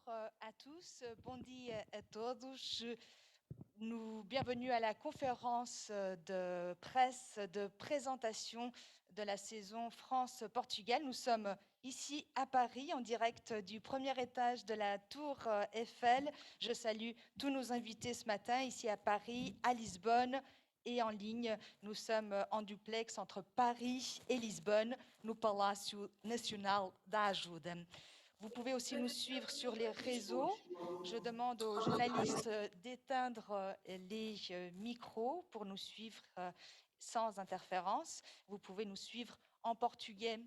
à tous, bon dia a todos. Bienvenue à la conférence de presse de présentation de la saison France-Portugal. Nous sommes ici à Paris en direct du premier étage de la Tour Eiffel. Je salue tous nos invités ce matin ici à Paris, à Lisbonne et en ligne. Nous sommes en duplex entre Paris et Lisbonne, no Palácio Nacional da Ajuda. Vous pouvez aussi nous suivre sur les réseaux. Je demande aux journalistes d'éteindre les micros pour nous suivre sans interférence. Vous pouvez nous suivre en portugais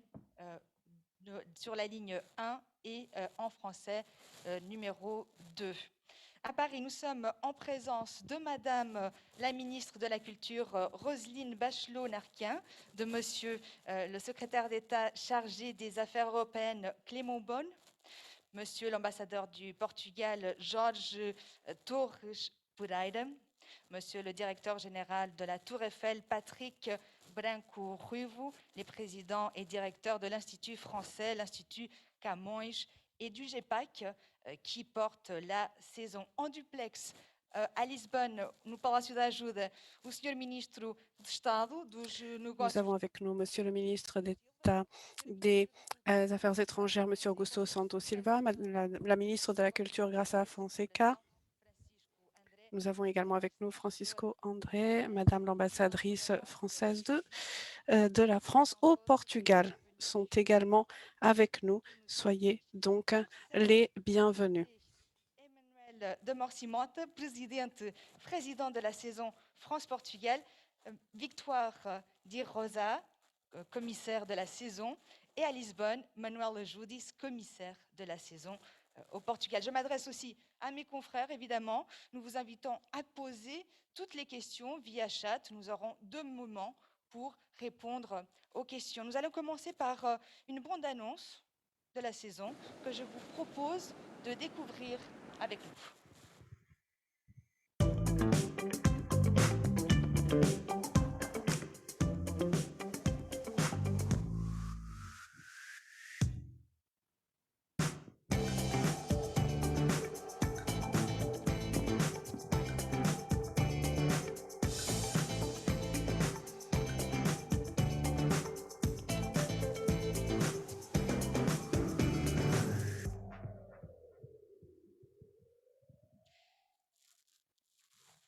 sur la ligne 1 et en français numéro 2. À Paris, nous sommes en présence de Madame la ministre de la Culture, Roselyne Bachelot-Narquin, de Monsieur le secrétaire d'État chargé des Affaires européennes, Clément Beaune, Monsieur l'ambassadeur du Portugal, Jorge Torres Pereira, Monsieur le directeur général de la Tour Eiffel, Patrick Branco Ruivo, les présidents et directeurs de l'Institut français, l'Institut Camões et du GEPAC, qui porte la saison en duplex à Lisbonne, no Palácio da Ajuda, o Sr. Ministro d'Estado dos Nous Negócios. avons avec nous Monsieur le ministre d'État des Affaires étrangères, Monsieur Augusto Santos Silva, la ministre de la Culture, Graça Fonseca. Nous avons également avec nous Francisco André, Madame l'ambassadrice française de la France au Portugal sont également avec nous. Soyez donc les bienvenus. Emmanuel de Morcimota, président de la saison France-Portugal, Victoire Di Rosa, commissaire de la saison, et à Lisbonne, Manuel Judis, commissaire de la saison au Portugal. Je m'adresse aussi à mes confrères, évidemment. Nous vous invitons à poser toutes les questions via chat. Nous aurons 2 moments pour répondre aux questions. Nous allons commencer par une bande-annonce de la saison que je vous propose de découvrir avec nous.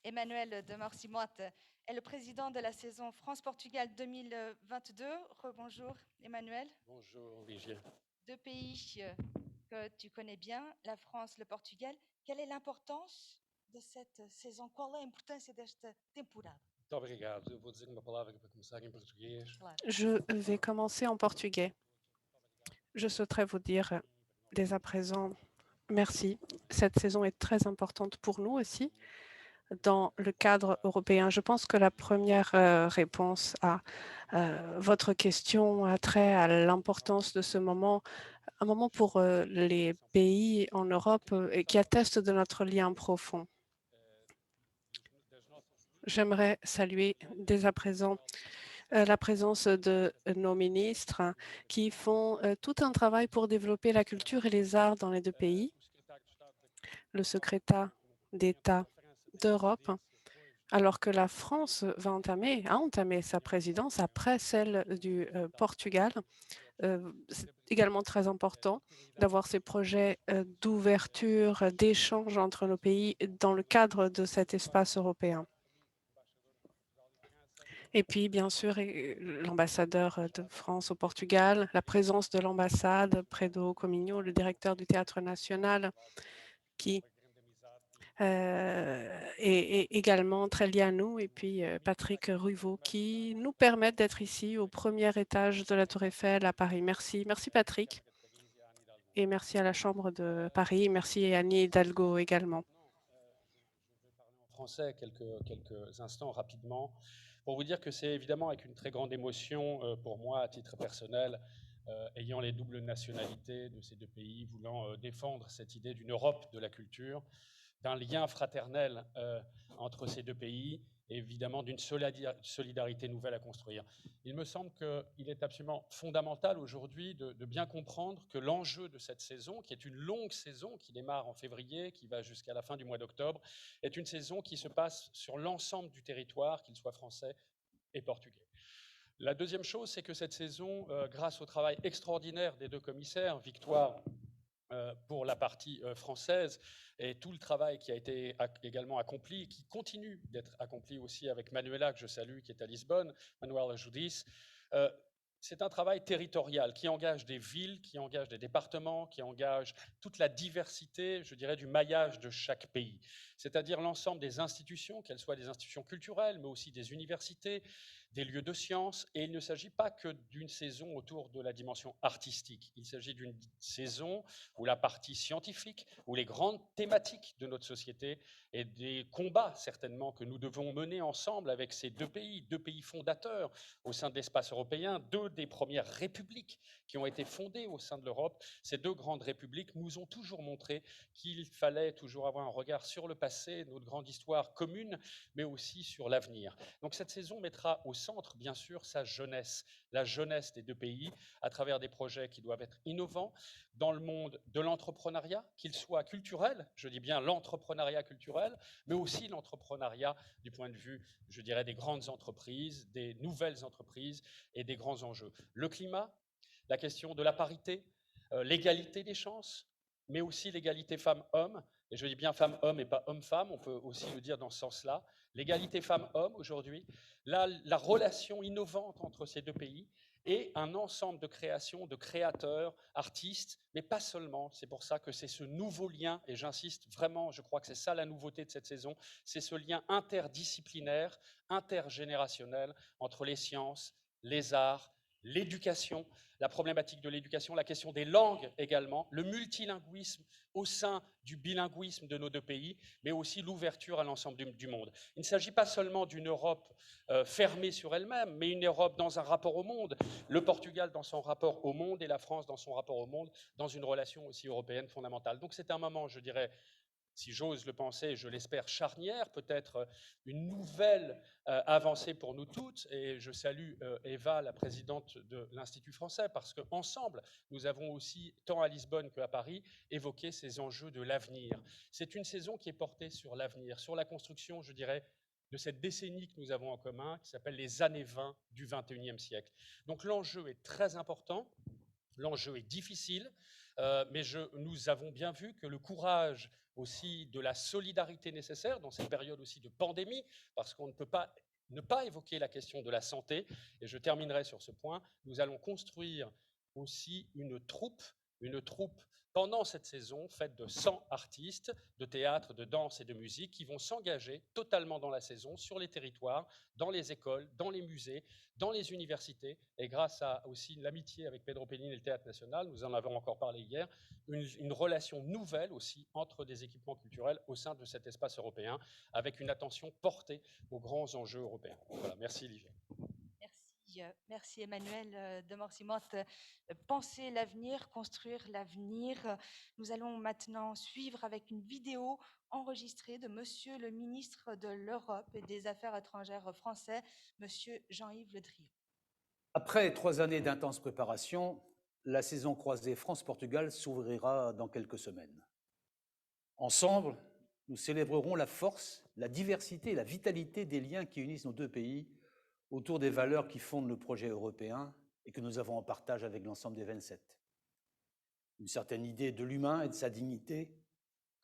Emmanuel de Morcimota est le président de la saison France-Portugal 2022. Rebonjour Emmanuel. Bonjour Ligia. 2 pays que tu connais bien, la France, le Portugal. Quelle est l'importance de cette saison? Qual é a importância desta temporada? Muito obrigado. Eu vou dizer uma palavra para começar em português. Claro. Je vais commencer en portugais. Je souhaiterais vous dire dès à présent merci. Cette saison est très importante pour nous aussi dans le cadre européen. Je pense que la première réponse à votre question a trait à l'importance de ce moment, un moment pour les pays en Europe et qui atteste de notre lien profond. J'aimerais saluer dès à présent la présence de nos ministres qui font tout un travail pour développer la culture et les arts dans les 2 pays. Le secrétaire d'État d'Europe, alors que la France a entamé sa présidence après celle du Portugal. C'est également très important d'avoir ces projets d'ouverture, d'échange entre nos pays dans le cadre de cet espace européen. Et puis, bien sûr, l'ambassadeur de France au Portugal, la présence de l'ambassade, Predo Comigno, le directeur du Théâtre national, qui est également très lié à nous, et puis Patrick Ruivo, qui nous permettent d'être ici au premier étage de la Tour Eiffel à Paris. Merci. Merci Patrick. Et merci à la Chambre de Paris. Merci à Annie Hidalgo également. Je vais parler en français quelques instants rapidement pour vous dire que c'est évidemment avec une très grande émotion pour moi à titre personnel, ayant les doubles nationalités de ces 2 pays, voulant défendre cette idée d'une Europe de la culture, d'un lien fraternel entre ces 2 pays et évidemment d'une solidarité nouvelle à construire. Il me semble qu'il est absolument fondamental aujourd'hui de bien comprendre que l'enjeu de cette saison, qui est une longue saison, qui démarre en février, qui va jusqu'à la fin du mois d'octobre, est une saison qui se passe sur l'ensemble du territoire, qu'il soit français et portugais. La deuxième chose, c'est que cette saison, grâce au travail extraordinaire des deux commissaires, Victoire pour la partie française, et tout le travail qui a été également accompli, qui continue d'être accompli aussi avec Manuela, que je salue, qui est à Lisbonne, Manuela Judis, c'est un travail territorial qui engage des villes, qui engage des départements, qui engage toute la diversité, je dirais, du maillage de chaque pays. C'est-à-dire l'ensemble des institutions, qu'elles soient des institutions culturelles, mais aussi des universités, des lieux de sciences. Et il ne s'agit pas que d'une saison autour de la dimension artistique. Il s'agit d'une saison où la partie scientifique, où les grandes thématiques de notre société et des combats certainement que nous devons mener ensemble avec ces deux pays fondateurs au sein de l'espace européen, deux des premières républiques qui ont été fondées au sein de l'Europe. Ces deux grandes républiques nous ont toujours montré qu'il fallait toujours avoir un regard sur le passé, notre grande histoire commune, mais aussi sur l'avenir. Donc cette saison mettra au centre, bien sûr, sa jeunesse, la jeunesse des deux pays, à travers des projets qui doivent être innovants dans le monde de l'entrepreneuriat, qu'il soit culturel, je dis bien l'entrepreneuriat culturel, mais aussi l'entrepreneuriat du point de vue, je dirais, des grandes entreprises, des nouvelles entreprises et des grands enjeux. Le climat, la question de la parité, l'égalité des chances, mais aussi l'égalité femmes-hommes, et je dis bien femmes-hommes et pas hommes-femmes, on peut aussi le dire dans ce sens-là, l'égalité femmes-hommes aujourd'hui, la relation innovante entre ces deux pays, et un ensemble de créations, de créateurs, artistes, mais pas seulement. C'est pour ça que c'est ce nouveau lien, et j'insiste vraiment, je crois que c'est ça la nouveauté de cette saison, c'est ce lien interdisciplinaire, intergénérationnel entre les sciences, les arts, l'éducation, la problématique de l'éducation, la question des langues également, le multilinguisme au sein du bilinguisme de nos deux pays, mais aussi l'ouverture à l'ensemble du monde. Il ne s'agit pas seulement d'une Europe fermée sur elle-même, mais une Europe dans un rapport au monde, le Portugal dans son rapport au monde et la France dans son rapport au monde, dans une relation aussi européenne fondamentale. Donc c'est un moment, je dirais, si j'ose le penser, je l'espère, charnière, peut-être une nouvelle avancée pour nous toutes. Et je salue Eva, la présidente de l'Institut français, parce qu'ensemble, nous avons aussi, tant à Lisbonne qu'à Paris, évoqué ces enjeux de l'avenir. C'est une saison qui est portée sur l'avenir, sur la construction, je dirais, de cette décennie que nous avons en commun, qui s'appelle les années 20 du 21e siècle. Donc l'enjeu est très important, l'enjeu est difficile, mais nous avons bien vu que le courage aussi de la solidarité nécessaire dans cette période aussi de pandémie, parce qu'on ne peut pas ne pas évoquer la question de la santé, et je terminerai sur ce point, nous allons construire aussi une troupe pendant cette saison faite de 100 artistes de théâtre, de danse et de musique qui vont s'engager totalement dans la saison sur les territoires, dans les écoles, dans les musées, dans les universités, et grâce à aussi l'amitié avec Pedro Penin et le Théâtre National, nous en avons encore parlé hier, une relation nouvelle aussi entre des équipements culturels au sein de cet espace européen, avec une attention portée aux grands enjeux européens. Voilà, merci Olivier. Merci Emmanuel de Morcimont. Penser l'avenir, construire l'avenir. Nous allons maintenant suivre avec une vidéo enregistrée de Monsieur le ministre de l'Europe et des Affaires étrangères français, Monsieur Jean-Yves Le Drian. Après 3 années d'intense préparation, la saison croisée France-Portugal s'ouvrira dans quelques semaines. Ensemble, nous célébrerons la force, la diversité et la vitalité des liens qui unissent nos deux pays autour des valeurs qui fondent le projet européen et que nous avons en partage avec l'ensemble des 27. Une certaine idée de l'humain et de sa dignité,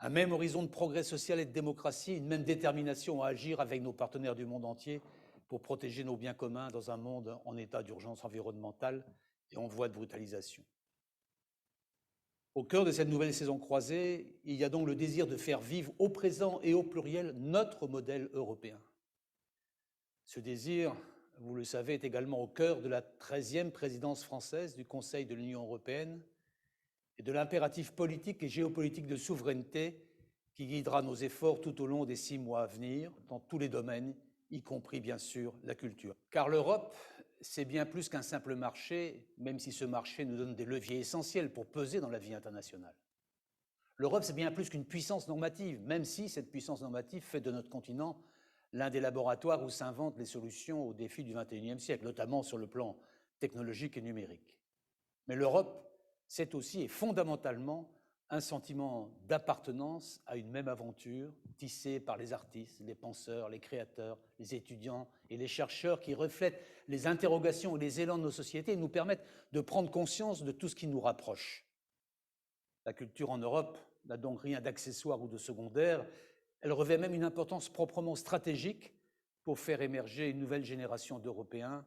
un même horizon de progrès social et de démocratie, une même détermination à agir avec nos partenaires du monde entier pour protéger nos biens communs dans un monde en état d'urgence environnementale et en voie de brutalisation. Au cœur de cette nouvelle saison croisée, il y a donc le désir de faire vivre au présent et au pluriel notre modèle européen. Ce désir, vous le savez, est également au cœur de la 13e présidence française du Conseil de l'Union européenne et de l'impératif politique et géopolitique de souveraineté qui guidera nos efforts tout au long des 6 mois à venir, dans tous les domaines, y compris bien sûr la culture. Car l'Europe, c'est bien plus qu'un simple marché, même si ce marché nous donne des leviers essentiels pour peser dans la vie internationale. L'Europe, c'est bien plus qu'une puissance normative, même si cette puissance normative fait de notre continent l'un des laboratoires où s'inventent les solutions aux défis du XXIe siècle, notamment sur le plan technologique et numérique. Mais l'Europe, c'est aussi et fondamentalement un sentiment d'appartenance à une même aventure tissée par les artistes, les penseurs, les créateurs, les étudiants et les chercheurs qui reflètent les interrogations et les élans de nos sociétés et nous permettent de prendre conscience de tout ce qui nous rapproche. La culture en Europe n'a donc rien d'accessoire ou de secondaire, elle revêt même une importance proprement stratégique pour faire émerger une nouvelle génération d'Européens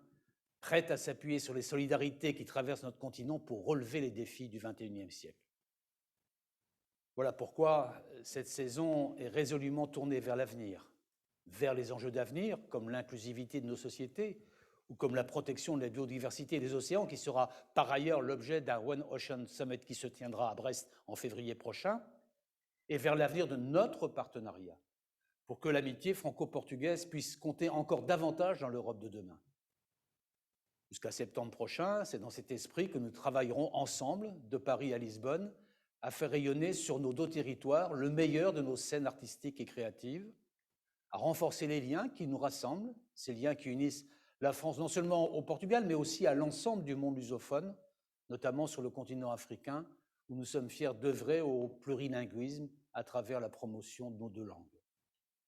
prête à s'appuyer sur les solidarités qui traversent notre continent pour relever les défis du XXIe siècle. Voilà pourquoi cette saison est résolument tournée vers l'avenir, vers les enjeux d'avenir, comme l'inclusivité de nos sociétés, ou comme la protection de la biodiversité des océans, qui sera par ailleurs l'objet d'un One Ocean Summit qui se tiendra à Brest en février prochain, et vers l'avenir de notre partenariat, pour que l'amitié franco-portugaise puisse compter encore davantage dans l'Europe de demain. Jusqu'à septembre prochain, c'est dans cet esprit que nous travaillerons ensemble, de Paris à Lisbonne, à faire rayonner sur nos deux territoires le meilleur de nos scènes artistiques et créatives, à renforcer les liens qui nous rassemblent, ces liens qui unissent la France non seulement au Portugal, mais aussi à l'ensemble du monde lusophone, notamment sur le continent africain, où nous sommes fiers d'œuvrer au plurilinguisme à travers la promotion de nos deux langues.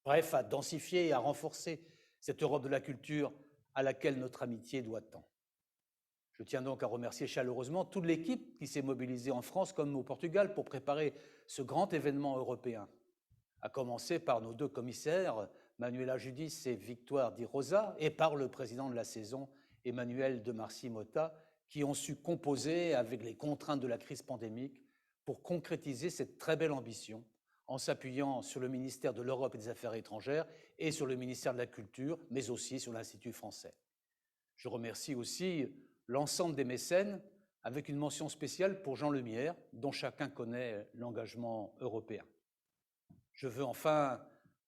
Bref, à densifier et à renforcer cette Europe de la culture à laquelle notre amitié doit tant. Je tiens donc à remercier chaleureusement toute l'équipe qui s'est mobilisée en France comme au Portugal pour préparer ce grand événement européen, à commencer par nos deux commissaires, Manuela Judice et Victoire Di Rosa, et par le président de la saison, Emmanuel de Marcy-Motta, qui ont su composer avec les contraintes de la crise pandémique pour concrétiser cette très belle ambition en s'appuyant sur le ministère de l'Europe et des Affaires étrangères et sur le ministère de la Culture, mais aussi sur l'Institut français. Je remercie aussi l'ensemble des mécènes, avec une mention spéciale pour Jean Lemierre, dont chacun connaît l'engagement européen. Je veux enfin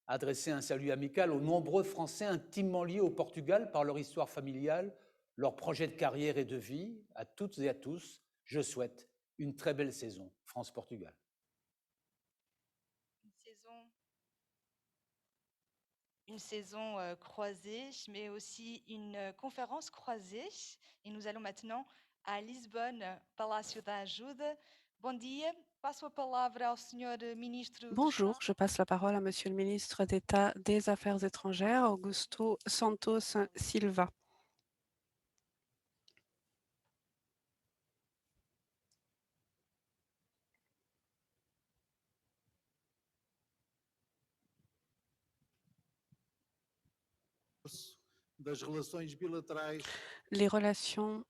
adresser un salut amical aux nombreux Français intimement liés au Portugal par leur histoire familiale, leur projet de carrière et de vie. À toutes et à tous, je souhaite une très belle saison France-Portugal. Une saison croisée, mais aussi une conférence croisée. Et nous allons maintenant à Lisbonne, Palácio da Ajuda. Bom dia, passo a palavra ao senhor ministro dos Bonjour, je passe la parole à Monsieur le ministre d'État des Affaires étrangères, Augusto Santos Silva. Les relations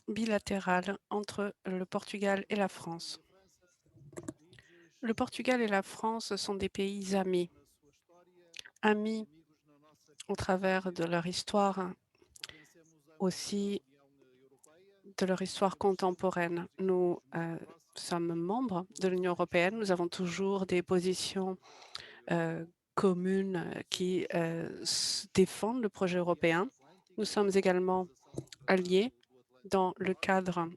bilatérales entre le Portugal et la France. Le Portugal et la France sont des pays amis, amis au travers de leur histoire, aussi de leur histoire contemporaine. Nous sommes membres de l'Union européenne, nous avons toujours des positions communes qui défendent le projet européen. Nous sommes également alliés dans le cadre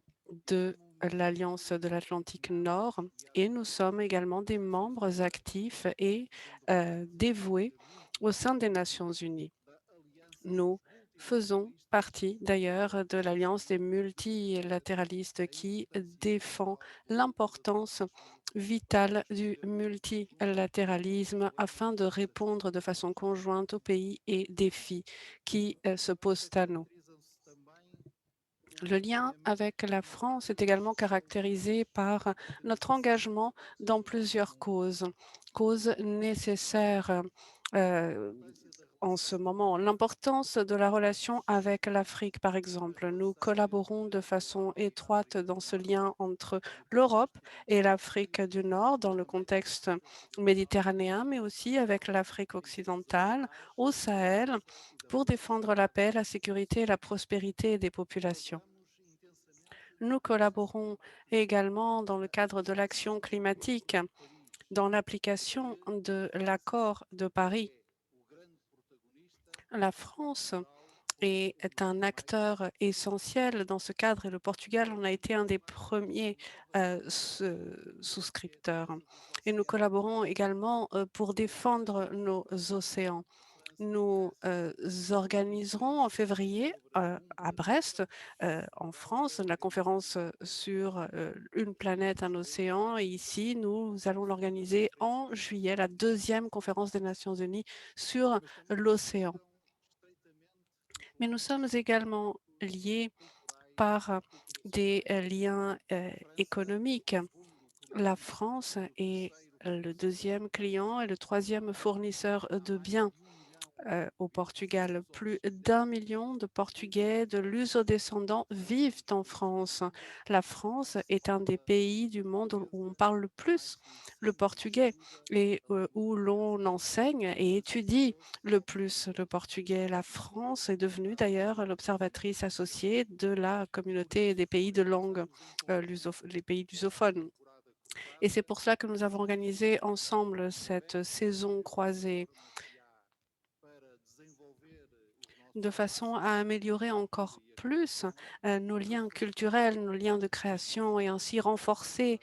de l'Alliance de l'Atlantique Nord et nous sommes également des membres actifs et dévoués au sein des Nations unies. Nous faisons partie d'ailleurs de l'Alliance des multilatéralistes qui défend l'importance vitale du multilatéralisme afin de répondre de façon conjointe aux pays et défis qui se posent à nous. Le lien avec la France est également caractérisé par notre engagement dans plusieurs causes nécessaires en ce moment. L'importance de la relation avec l'Afrique, par exemple. Nous collaborons de façon étroite dans ce lien entre l'Europe et l'Afrique du Nord dans le contexte méditerranéen, mais aussi avec l'Afrique occidentale, au Sahel, pour défendre la paix, la sécurité et la prospérité des populations. Nous collaborons également dans le cadre de l'action climatique, dans l'application de l'accord de Paris. La France est un acteur essentiel dans ce cadre et le Portugal en a été un des premiers souscripteurs. Et nous collaborons également pour défendre nos océans. Nous organiserons en février à Brest, en France, la conférence sur une planète, un océan. Et ici, nous allons l'organiser en juillet, la deuxième conférence des Nations Unies sur l'océan. Mais nous sommes également liés par des liens économiques. La France est le deuxième client et le troisième fournisseur de biens au Portugal. Plus d'1 million de Portugais de luso-descendants vivent en France. La France est un des pays du monde où on parle le plus le portugais et où l'on enseigne et étudie le plus le portugais. La France est devenue d'ailleurs l'observatrice associée de la communauté des pays de langue, les pays lusophones. Et c'est pour cela que nous avons organisé ensemble cette saison croisée de façon à améliorer encore plus nos liens culturels, nos liens de création et ainsi renforcer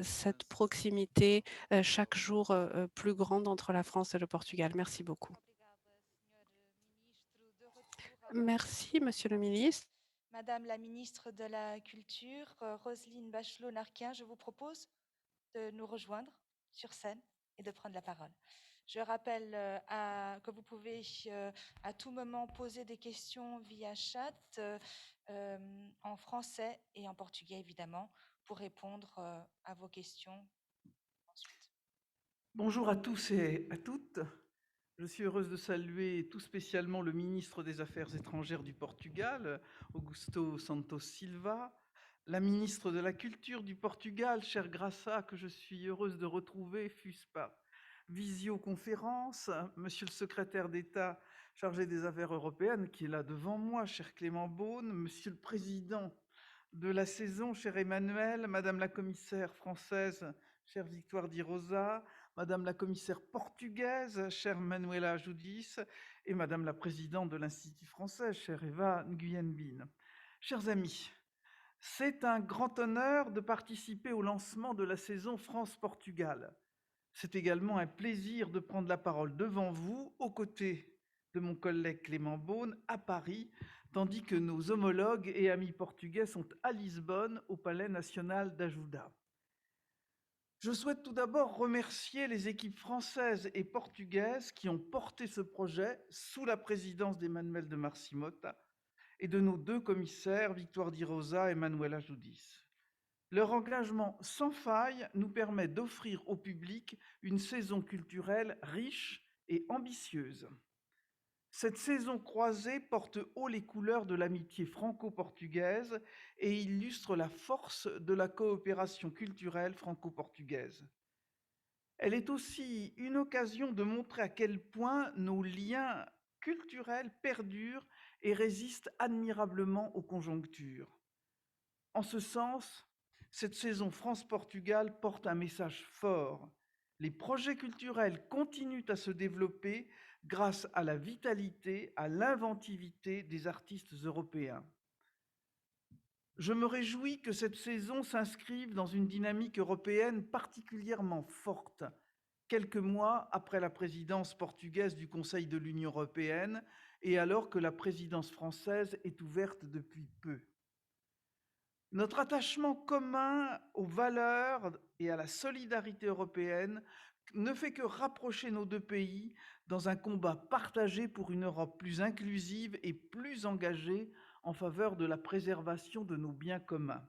cette proximité chaque jour plus grande entre la France et le Portugal. Merci beaucoup. Merci, Monsieur le ministre. Madame la ministre de la Culture, Roselyne Bachelot-Narquin, je vous propose de nous rejoindre sur scène et de prendre la parole. Je rappelle que vous pouvez à tout moment poser des questions via chat en français et en portugais, évidemment, pour répondre à vos questions ensuite. Bonjour à tous et à toutes. Je suis heureuse de saluer tout spécialement le ministre des Affaires étrangères du Portugal, Augusto Santos Silva, la ministre de la Culture du Portugal, chère Graça, que je suis heureuse de retrouver, fût-ce par visioconférence, monsieur le secrétaire d'État chargé des Affaires européennes, qui est là devant moi, cher Clément Beaune, monsieur le président de la saison, cher Emmanuel, madame la commissaire française, chère Victoire Di Rosa, madame la commissaire portugaise, chère Manuela Judis, et madame la présidente de l'Institut français, chère Eva Nguyen Bin. Chers amis, c'est un grand honneur de participer au lancement de la saison France-Portugal. C'est également un plaisir de prendre la parole devant vous, aux côtés de mon collègue Clément Beaune, à Paris, tandis que nos homologues et amis portugais sont à Lisbonne, au Palais national d'Ajuda. Je souhaite tout d'abord remercier les équipes françaises et portugaises qui ont porté ce projet sous la présidence d'Emmanuel de Marcimota et de nos deux commissaires, Victoire Di Rosa et Manuela Judis. Leur engagement sans faille nous permet d'offrir au public une saison culturelle riche et ambitieuse. Cette saison croisée porte haut les couleurs de l'amitié franco-portugaise et illustre la force de la coopération culturelle franco-portugaise. Elle est aussi une occasion de montrer à quel point nos liens culturels perdurent et résistent admirablement aux conjonctures. En ce sens, cette saison France-Portugal porte un message fort. Les projets culturels continuent à se développer grâce à la vitalité, à l'inventivité des artistes européens. Je me réjouis que cette saison s'inscrive dans une dynamique européenne particulièrement forte, quelques mois après la présidence portugaise du Conseil de l'Union européenne et alors que la présidence française est ouverte depuis peu. Notre attachement commun aux valeurs et à la solidarité européenne ne fait que rapprocher nos deux pays dans un combat partagé pour une Europe plus inclusive et plus engagée en faveur de la préservation de nos biens communs.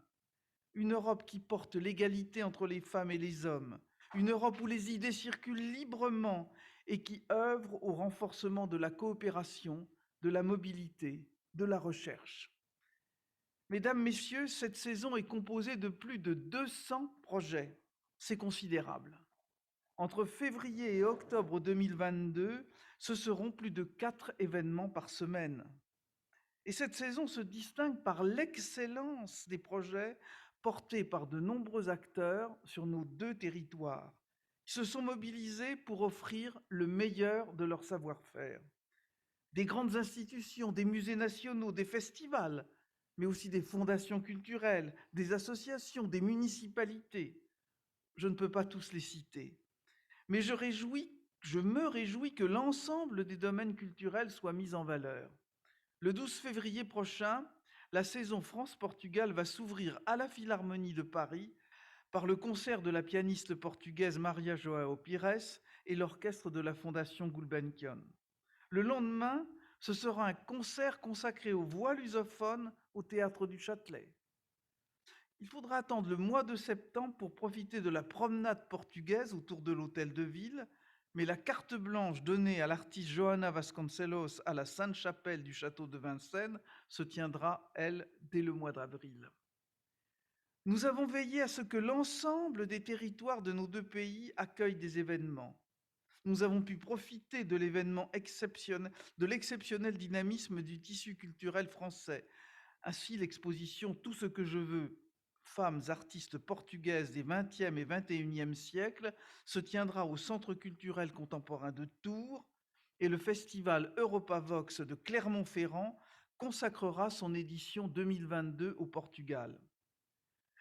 Une Europe qui porte l'égalité entre les femmes et les hommes. Une Europe où les idées circulent librement et qui œuvre au renforcement de la coopération, de la mobilité, de la recherche. Mesdames, Messieurs, cette saison est composée de plus de 200 projets. C'est considérable. Entre février et octobre 2022, ce seront plus de 4 événements par semaine. Et cette saison se distingue par l'excellence des projets portés par de nombreux acteurs sur nos deux territoires, qui se sont mobilisés pour offrir le meilleur de leur savoir-faire. Des grandes institutions, des musées nationaux, des festivals, mais aussi des fondations culturelles, des associations, des municipalités. Je ne peux pas tous les citer. Mais je réjouis je me réjouis que l'ensemble des domaines culturels soient mis en valeur. Le 12 février prochain, la saison France-Portugal va s'ouvrir à la Philharmonie de Paris par le concert de la pianiste portugaise Maria João Pires et l'orchestre de la Fondation Gulbenkian. Le lendemain, ce sera un concert consacré aux voix lusophones au Théâtre du Châtelet. Il faudra attendre le mois de septembre pour profiter de la promenade portugaise autour de l'hôtel de ville, mais la carte blanche donnée à l'artiste Johanna Vasconcelos à la Sainte-Chapelle du château de Vincennes se tiendra, elle, dès le mois d'avril. Nous avons veillé à ce que l'ensemble des territoires de nos deux pays accueillent des événements. Nous avons pu profiter de l'événement exceptionnel, de l'exceptionnel dynamisme du tissu culturel français. Ainsi, l'exposition Tout ce que je veux, femmes artistes portugaises des 20e et 21e siècles se tiendra au Centre culturel contemporain de Tours et le festival Europavox de Clermont-Ferrand consacrera son édition 2022 au Portugal.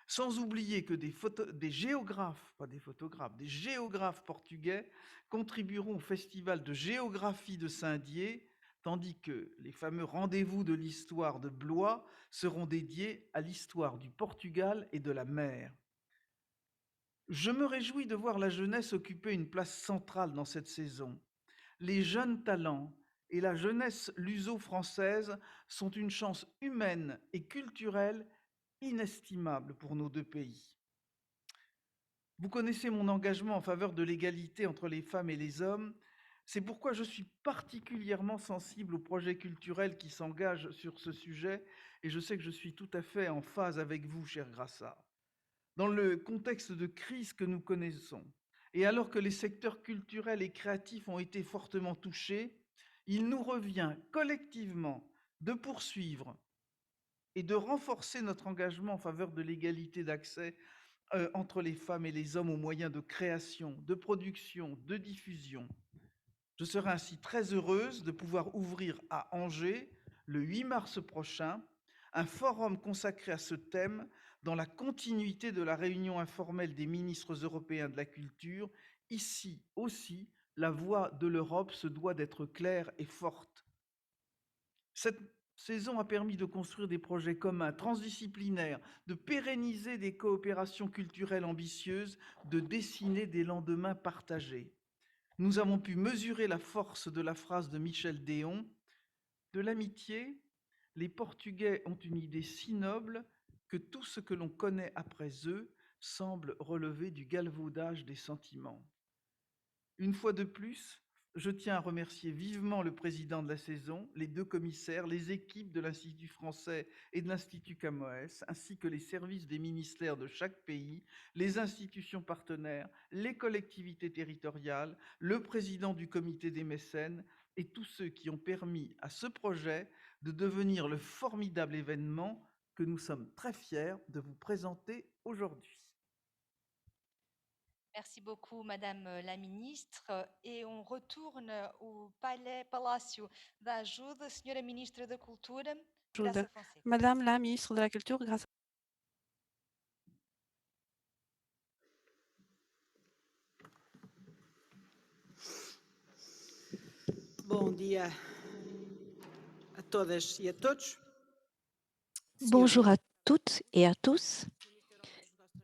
Sans oublier que des géographes, pas des photographes, des géographes portugais contribueront au Festival de géographie de Saint-Dié, tandis que les fameux rendez-vous de l'histoire de Blois seront dédiés à l'histoire du Portugal et de la mer. Je me réjouis de voir la jeunesse occuper une place centrale dans cette saison. Les jeunes talents et la jeunesse luso-française sont une chance humaine et culturelle inestimable pour nos deux pays. Vous connaissez mon engagement en faveur de l'égalité entre les femmes et les hommes. C'est pourquoi je suis particulièrement sensible aux projets culturels qui s'engagent sur ce sujet et je sais que je suis tout à fait en phase avec vous, cher Grassa. Dans le contexte de crise que nous connaissons et alors que les secteurs culturels et créatifs ont été fortement touchés, il nous revient collectivement de poursuivre et de renforcer notre engagement en faveur de l'égalité d'accès entre les femmes et les hommes aux moyens de création, de production, de diffusion. Je serai ainsi très heureuse de pouvoir ouvrir à Angers, le 8 mars prochain, un forum consacré à ce thème dans la continuité de la réunion informelle des ministres européens de la culture. Ici aussi, la voix de l'Europe se doit d'être claire et forte. Cette saison a permis de construire des projets communs, transdisciplinaires, de pérenniser des coopérations culturelles ambitieuses, de dessiner des lendemains partagés. Nous avons pu mesurer la force de la phrase de Michel Déon : de l'amitié, les Portugais ont une idée si noble que tout ce que l'on connaît après eux semble relever du galvaudage des sentiments. Une fois de plus, je tiens à remercier vivement le président de la saison, les deux commissaires, les équipes de l'Institut français et de l'Institut Camões, ainsi que les services des ministères de chaque pays, les institutions partenaires, les collectivités territoriales, le président du comité des mécènes et tous ceux qui ont permis à ce projet de devenir le formidable événement que nous sommes très fiers de vous présenter aujourd'hui. Merci beaucoup, Madame la Ministre. Et on retourne au Palácio da Ajuda. Senhora Ministra da Cultura, Graça Fonseca. Madame la ministre de la Culture, grâce Bom dia a todas e a todos. Bonjour à toutes et à tous.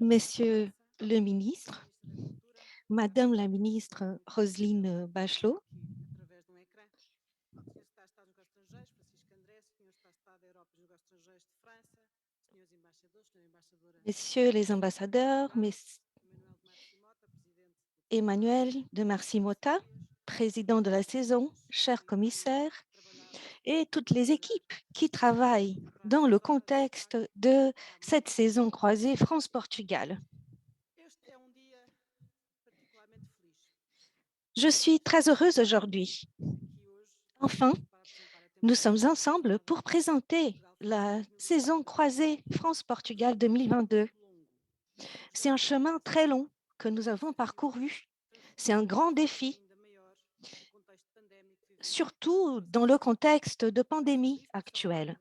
Monsieur le ministre, Madame la ministre Roselyne Bachelot, Messieurs les ambassadeurs, Emmanuel de Marcy-Motta, président de la saison, chers commissaires, et toutes les équipes qui travaillent dans le contexte de cette saison croisée France-Portugal. Je suis très heureuse aujourd'hui. Enfin, nous sommes ensemble pour présenter la saison croisée France-Portugal 2022. C'est un chemin très long que nous avons parcouru. C'est un grand défi, surtout dans le contexte de pandémie actuelle.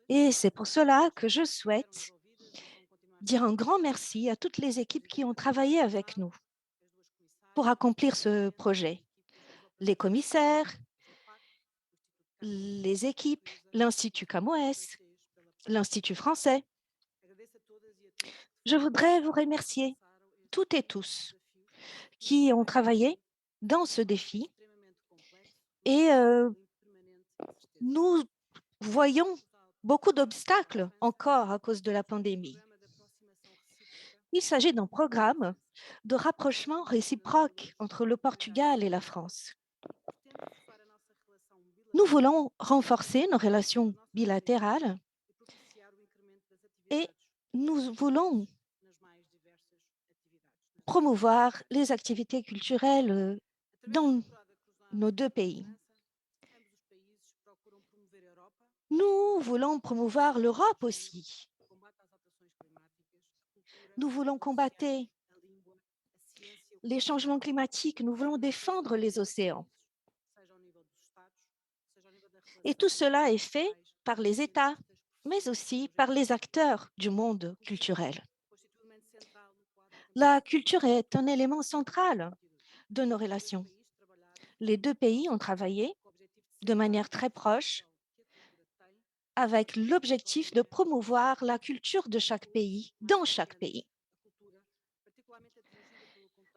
Et c'est pour cela que je souhaite dire un grand merci à toutes les équipes qui ont travaillé avec nous. pour accomplir ce projet. Les commissaires, les équipes, l'Institut Camões, l'Institut français. Je voudrais vous remercier toutes et tous qui ont travaillé dans ce défi et nous voyons beaucoup d'obstacles encore à cause de la pandémie. Il s'agit d'un programme de rapprochement réciproque entre le Portugal et la France. Nous voulons renforcer nos relations bilatérales et nous voulons promouvoir les activités culturelles dans nos deux pays. Nous voulons promouvoir l'Europe aussi. Nous voulons combattre les changements climatiques, nous voulons défendre les océans. Et tout cela est fait par les États, mais aussi par les acteurs du monde culturel. La culture est un élément central de nos relations. Les deux pays ont travaillé de manière très proche avec l'objectif de promouvoir la culture de chaque pays, dans chaque pays.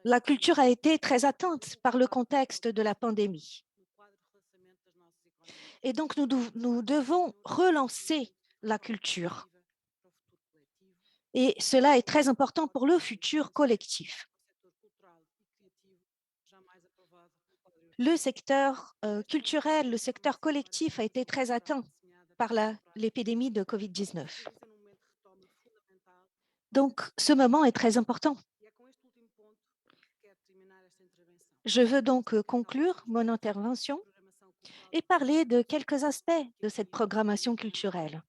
La culture a été très atteinte par le contexte de la pandémie. Et donc, nous devons relancer la culture. Et cela est très important pour le futur collectif. Le secteur culturel, le secteur collectif a été très atteint par l'épidémie de COVID-19. Donc, ce moment est très important. Je veux donc conclure mon intervention et parler de quelques aspects de cette programmation culturelle.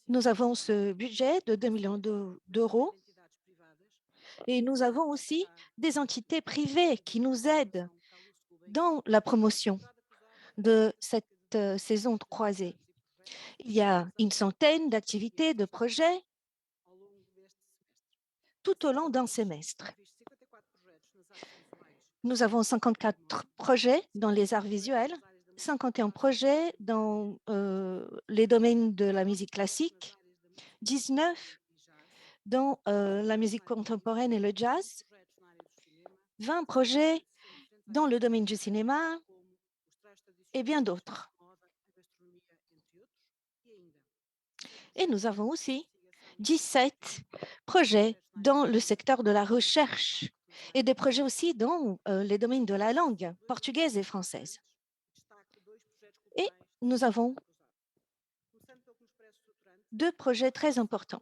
Nous avons ce budget de 2 millions d'euros et nous avons aussi des entités privées qui nous aident dans la promotion de cette saison de croisée. Il y a une centaine d'activités, de projets tout au long d'un semestre. Nous avons 54 projets dans les arts visuels, 51 projets dans les domaines de la musique classique, 19 dans la musique contemporaine et le jazz, 20 projets dans le domaine du cinéma et bien d'autres. Et nous avons aussi 17 projets dans le secteur de la recherche et des projets aussi dans les domaines de la langue portugaise et française. Et nous avons 2 projets très importants.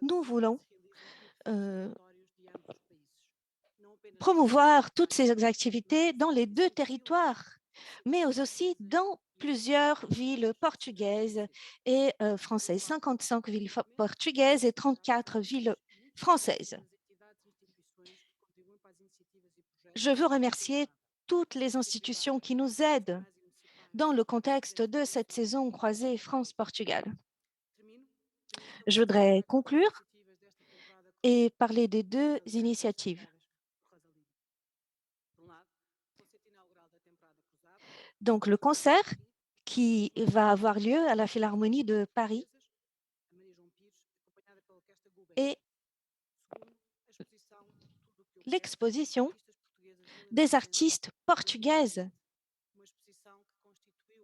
Nous voulons promouvoir toutes ces activités dans les 2 territoires, mais aussi dans plusieurs villes portugaises et françaises, 55 villes portugaises et 34 villes françaises. Je veux remercier toutes les institutions qui nous aident dans le contexte de cette saison croisée France-Portugal. Je voudrais conclure et parler des 2 initiatives. Donc, le concert qui va avoir lieu à la Philharmonie de Paris et l'exposition des artistes portugaises,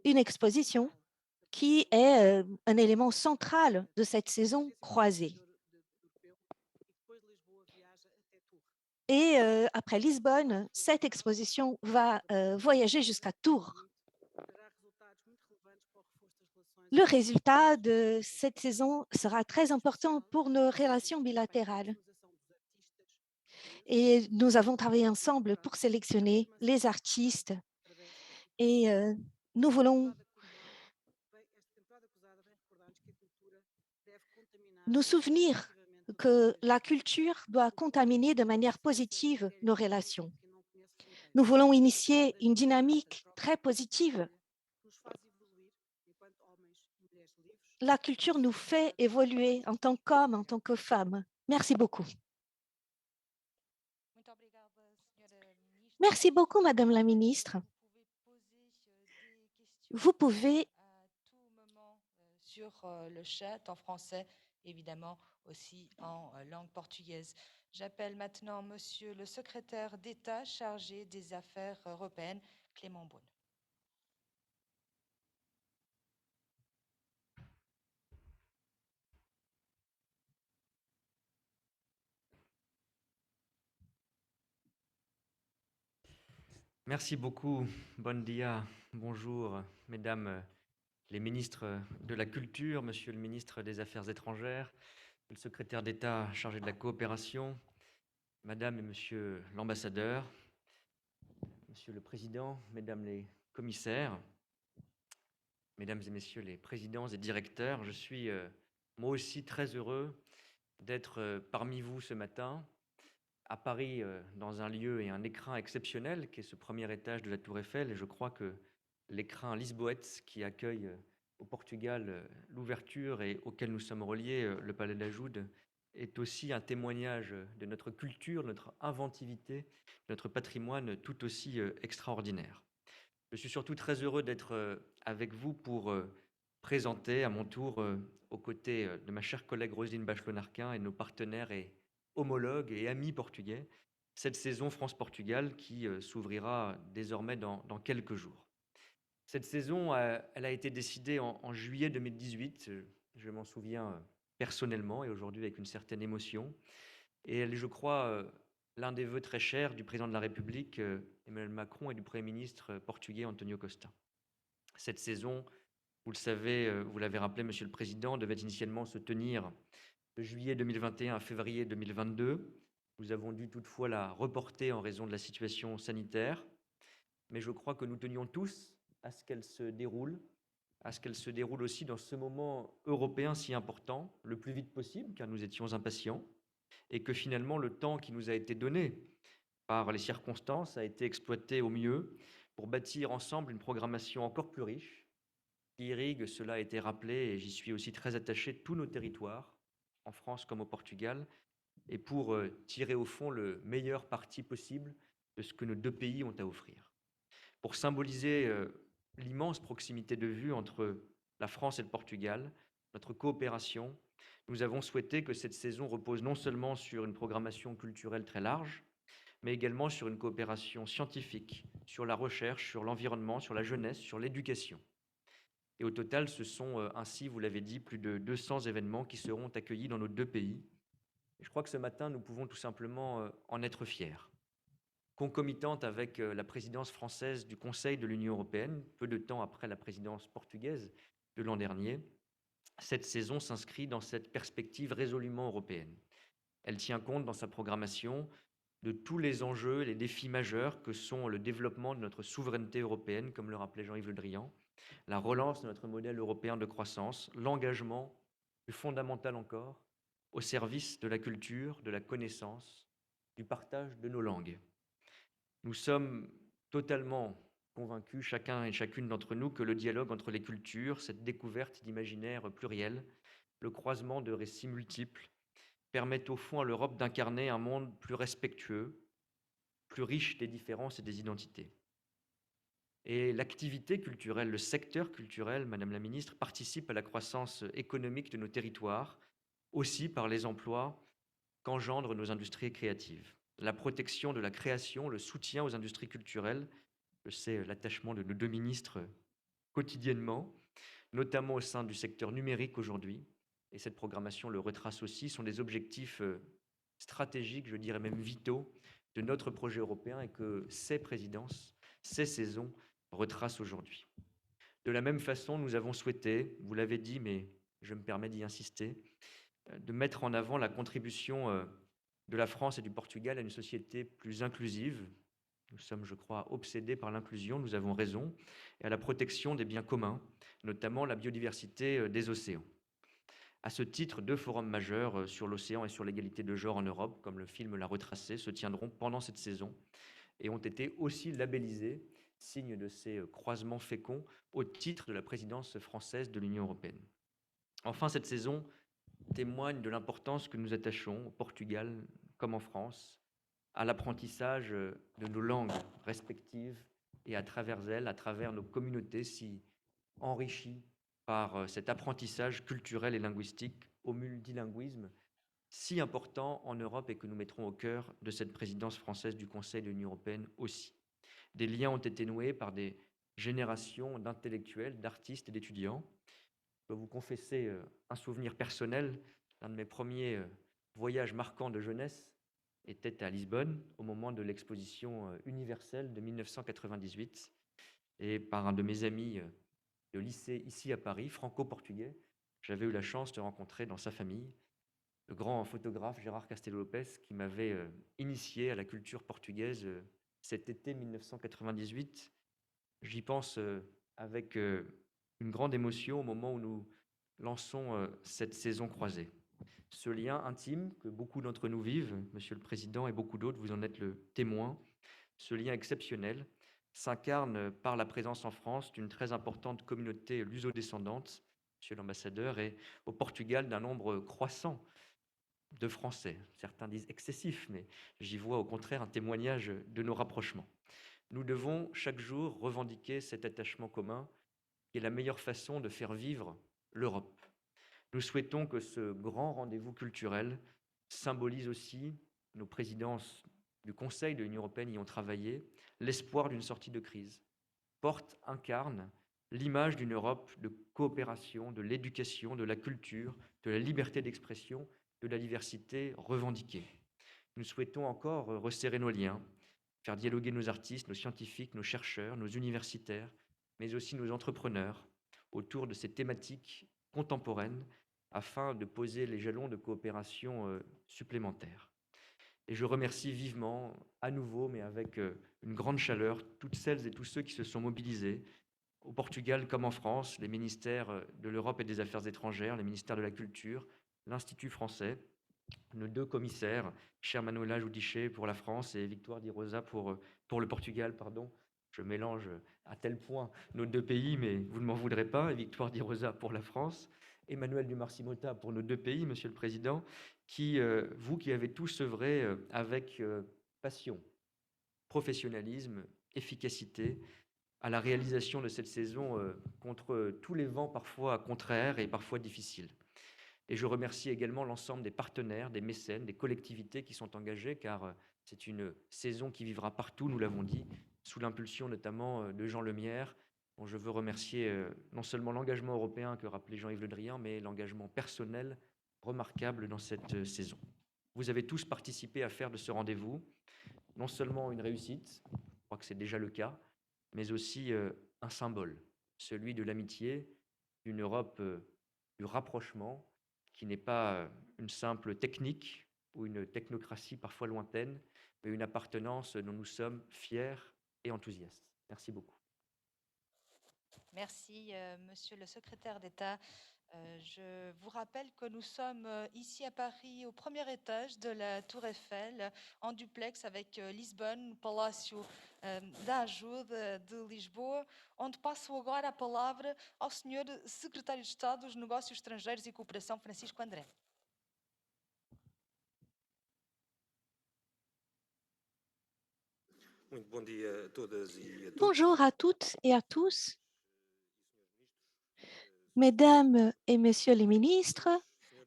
une exposition qui est un élément central de cette saison croisée. Et après Lisbonne, cette exposition va voyager jusqu'à Tours. Le résultat de cette saison sera très important pour nos relations bilatérales. Et nous avons travaillé ensemble pour sélectionner les artistes et nous voulons nous souvenir que la culture doit contaminer de manière positive nos relations. Nous voulons initier une dynamique très positive La culture nous fait évoluer en tant qu'hommes, en tant que femmes. Merci beaucoup. Muito obrigada, senhora ministra. Merci beaucoup, Madame la Ministre. Vous pouvez poser des questions Vous pouvez à tout moment sur le chat en français, évidemment aussi en langue portugaise. J'appelle maintenant Monsieur le secrétaire d'État chargé des Affaires européennes, Clément Beaune. Merci beaucoup. Bon dia. Bonjour, mesdames les ministres de la Culture, monsieur le ministre des Affaires étrangères, le secrétaire d'État chargé de la coopération, madame et monsieur l'ambassadeur, monsieur le président, mesdames les commissaires, mesdames et messieurs les présidents et directeurs, je suis moi aussi très heureux d'être parmi vous ce matin à Paris, dans un lieu et un écrin exceptionnel qui est ce premier étage de la Tour Eiffel. Et je crois que l'écrin Lisboète qui accueille au Portugal l'ouverture et auquel nous sommes reliés, le Palais de la Joude, est aussi un témoignage de notre culture, notre inventivité, notre patrimoine tout aussi extraordinaire. Je suis surtout très heureux d'être avec vous pour présenter à mon tour, aux côtés de ma chère collègue Roselyne Bachelot-Narquin et nos partenaires et homologues et amis portugais, cette saison France-Portugal qui s'ouvrira désormais dans quelques jours. Cette saison, elle a été décidée en juillet 2018, je m'en souviens personnellement et aujourd'hui avec une certaine émotion. Et elle est, je crois, l'un des vœux très chers du président de la République, Emmanuel Macron, et du Premier ministre portugais, Antonio Costa. Cette saison, vous le savez, vous l'avez rappelé, Monsieur le Président, devait initialement se tenir de juillet 2021 à février 2022. Nous avons dû toutefois la reporter en raison de la situation sanitaire. Mais je crois que nous tenions tous à ce qu'elle se déroule, aussi dans ce moment européen si important, le plus vite possible, car nous étions impatients, et que finalement le temps qui nous a été donné par les circonstances a été exploité au mieux pour bâtir ensemble une programmation encore plus riche, qui irrigue, cela a été rappelé, et j'y suis aussi très attaché, tous nos territoires, en France comme au Portugal, et pour tirer au fond le meilleur parti possible de ce que nos deux pays ont à offrir. Pour symboliser l'immense proximité de vue entre la France et le Portugal, notre coopération, nous avons souhaité que cette saison repose non seulement sur une programmation culturelle très large, mais également sur une coopération scientifique, sur la recherche, sur l'environnement, sur la jeunesse, sur l'éducation. Et au total, ce sont ainsi, vous l'avez dit, plus de 200 événements qui seront accueillis dans nos deux pays. Et je crois que ce matin, nous pouvons tout simplement en être fiers. Concomitante avec la présidence française du Conseil de l'Union européenne, peu de temps après la présidence portugaise de l'an dernier, cette saison s'inscrit dans cette perspective résolument européenne. Elle tient compte dans sa programmation de tous les enjeux et les défis majeurs que sont le développement de notre souveraineté européenne, comme le rappelait Jean-Yves Le Drian, la relance de notre modèle européen de croissance, l'engagement, plus fondamental encore, au service de la culture, de la connaissance, du partage de nos langues. Nous sommes totalement convaincus, chacun et chacune d'entre nous, que le dialogue entre les cultures, cette découverte d'imaginaires pluriels, le croisement de récits multiples, permettent au fond à l'Europe d'incarner un monde plus respectueux, plus riche des différences et des identités. Et l'activité culturelle, le secteur culturel, Madame la Ministre, participe à la croissance économique de nos territoires, aussi par les emplois qu'engendrent nos industries créatives. La protection de la création, le soutien aux industries culturelles, je sais l'attachement de nos deux ministres quotidiennement, notamment au sein du secteur numérique aujourd'hui, et cette programmation le retrace aussi, sont des objectifs stratégiques, je dirais même vitaux, de notre projet européen et que ces présidences, ces saisons retracent aujourd'hui. De la même façon, nous avons souhaité, vous l'avez dit, mais je me permets d'y insister, de mettre en avant la contribution de la France et du Portugal à une société plus inclusive. Nous sommes, je crois, obsédés par l'inclusion, nous avons raison, et à la protection des biens communs, notamment la biodiversité des océans. À ce titre, 2 forums majeurs sur l'océan et sur l'égalité de genre en Europe, comme le film l'a retracé, se tiendront pendant cette saison et ont été aussi labellisés signe de ces croisements féconds au titre de la présidence française de l'Union européenne. Enfin, cette saison témoigne de l'importance que nous attachons au Portugal comme en France à l'apprentissage de nos langues respectives et à travers elles, à travers nos communautés si enrichies par cet apprentissage culturel et linguistique au multilinguisme si important en Europe et que nous mettrons au cœur de cette présidence française du Conseil de l'Union européenne aussi. Des liens ont été noués par des générations d'intellectuels, d'artistes et d'étudiants. Je peux vous confesser un souvenir personnel. L'un de mes premiers voyages marquants de jeunesse était à Lisbonne au moment de l'exposition universelle de 1998 et par un de mes amis de lycée ici à Paris, franco-portugais, j'avais eu la chance de rencontrer dans sa famille le grand photographe Gérard Castello-Lopez qui m'avait initié à la culture portugaise cet été 1998. J'y pense avec une grande émotion au moment où nous lançons cette saison croisée. Ce lien intime que beaucoup d'entre nous vivent, Monsieur le Président, et beaucoup d'autres, vous en êtes le témoin, ce lien exceptionnel s'incarne par la présence en France d'une très importante communauté luso-descendante, Monsieur l'ambassadeur, et au Portugal d'un nombre croissant de Français. Certains disent excessif, mais j'y vois au contraire un témoignage de nos rapprochements. Nous devons chaque jour revendiquer cet attachement commun qui est la meilleure façon de faire vivre l'Europe. Nous souhaitons que ce grand rendez-vous culturel symbolise aussi, nos présidences du Conseil de l'Union européenne y ont travaillé, l'espoir d'une sortie de crise, incarne l'image d'une Europe de coopération, de l'éducation, de la culture, de la liberté d'expression, de la diversité revendiquée. Nous souhaitons encore resserrer nos liens, faire dialoguer nos artistes, nos scientifiques, nos chercheurs, nos universitaires, mais aussi nos entrepreneurs autour de ces thématiques contemporaines afin de poser les jalons de coopération supplémentaires. Et je remercie vivement, à nouveau, mais avec une grande chaleur, toutes celles et tous ceux qui se sont mobilisés, au Portugal comme en France, les ministères de l'Europe et des Affaires étrangères, les ministères de la Culture, l'Institut français, nos deux commissaires, cher Manuela Giudice pour la France et Victoire Di Rosa pour le Portugal, pardon. Je mélange à tel point nos deux pays, mais vous ne m'en voudrez pas, et Victoire Di Rosa pour la France, Emmanuel Dumarcy-Mota pour nos deux pays, Monsieur le Président, qui, vous qui avez tous œuvré avec passion, professionnalisme, efficacité, à la réalisation de cette saison contre tous les vents parfois contraires et parfois difficiles. Et je remercie également l'ensemble des partenaires, des mécènes, des collectivités qui sont engagées, car c'est une saison qui vivra partout, nous l'avons dit, sous l'impulsion notamment de Jean Lemierre, dont je veux remercier non seulement l'engagement européen que rappelait Jean-Yves Le Drian, mais l'engagement personnel remarquable dans cette saison. Vous avez tous participé à faire de ce rendez-vous non seulement une réussite, je crois que c'est déjà le cas, mais aussi un symbole, celui de l'amitié, d'une Europe du rapprochement, qui n'est pas une simple technique ou une technocratie parfois lointaine, mais une appartenance dont nous sommes fiers et enthousiastes. Merci beaucoup. Merci, Monsieur le secrétaire d'État. Je vous rappelle que nous sommes ici à Paris, au premier étage de la Tour Eiffel, en duplex avec Lisbonne, Palácio da Ajuda de Lisboa, onde passo agora a palavra ao Senhor Secretário de Estado dos Negócios Estrangeiros e Cooperação, Francisco André. Bonjour à toutes et à tous. Mesdames et messieurs les ministres,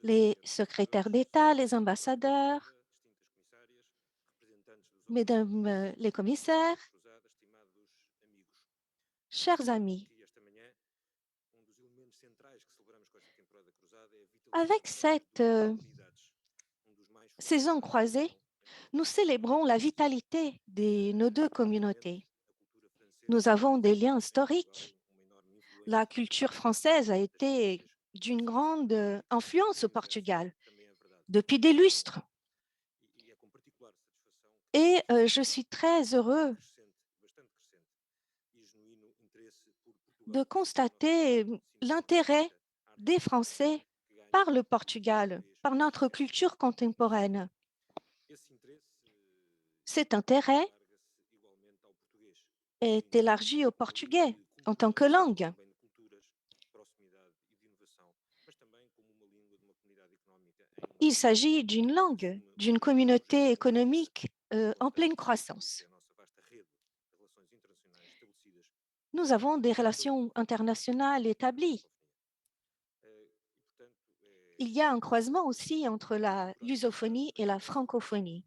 les secrétaires d'État, les ambassadeurs, mesdames les commissaires, chers amis, avec cette saison croisée, nous célébrons la vitalité de nos deux communautés. Nous avons des liens historiques. La culture française a été d'une grande influence au Portugal depuis des lustres. Et je suis très heureux de constater l'intérêt des Français par le Portugal, par notre culture contemporaine. Cet intérêt est élargi au portugais en tant que langue. Il s'agit d'une langue, d'une communauté économique en pleine croissance. Nous avons des relations internationales établies. Il y a un croisement aussi entre la lusophonie et la francophonie.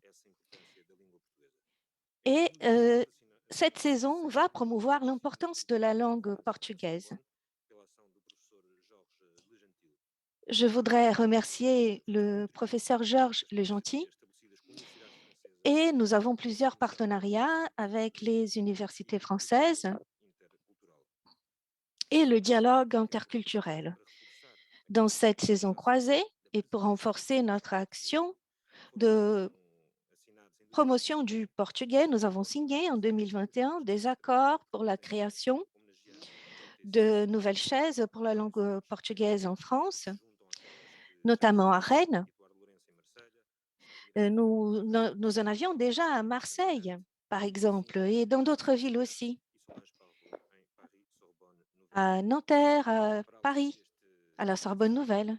Et cette saison va promouvoir l'importance de la langue portugaise. Je voudrais remercier le professeur Georges Legentil et nous avons plusieurs partenariats avec les universités françaises et le dialogue interculturel. Dans cette saison croisée et pour renforcer notre action de promotion du portugais, nous avons signé en 2021 des accords pour la création de nouvelles chaises pour la langue portugaise en France, notamment à Rennes. Nous en avions déjà à Marseille, par exemple, et dans d'autres villes aussi, à Nanterre, à Paris, à la Sorbonne Nouvelle.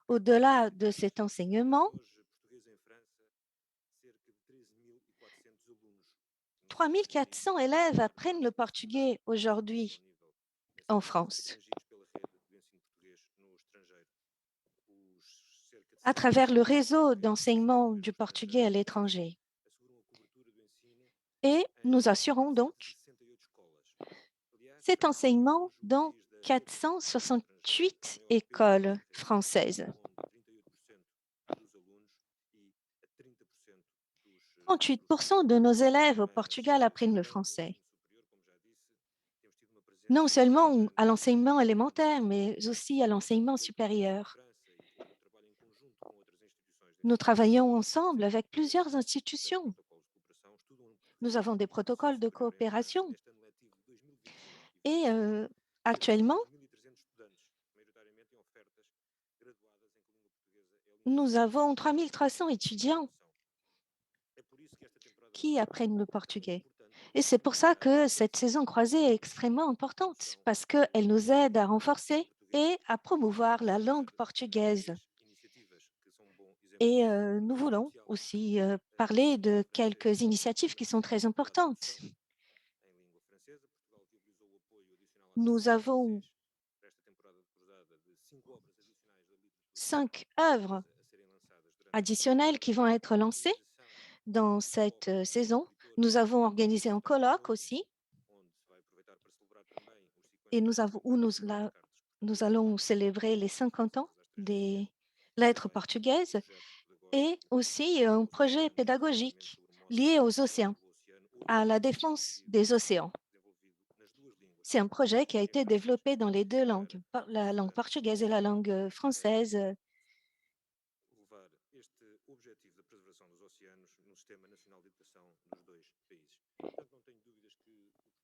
Au-delà de cet enseignement, 3 400 élèves apprennent le portugais aujourd'hui en France à travers le réseau d'enseignement du portugais à l'étranger. Et nous assurons donc cet enseignement dans 468 écoles françaises. 38% de nos élèves au Portugal apprennent le français. Non seulement à l'enseignement élémentaire, mais aussi à l'enseignement supérieur. Nous travaillons ensemble avec plusieurs institutions. Nous avons des protocoles de coopération. Et actuellement, nous avons 3 300 étudiants qui apprennent le portugais. Et c'est pour ça que cette saison croisée est extrêmement importante, parce qu'elle nous aide à renforcer et à promouvoir la langue portugaise. Et nous voulons aussi parler de quelques initiatives qui sont très importantes. Nous avons 5 œuvres additionnelles qui vont être lancées dans cette saison. Nous avons organisé un colloque aussi, et nous allons célébrer les 50 ans des lettres portugaises et aussi un projet pédagogique lié aux océans, à la défense des océans. C'est un projet qui a été développé dans les deux langues, la langue portugaise et la langue française.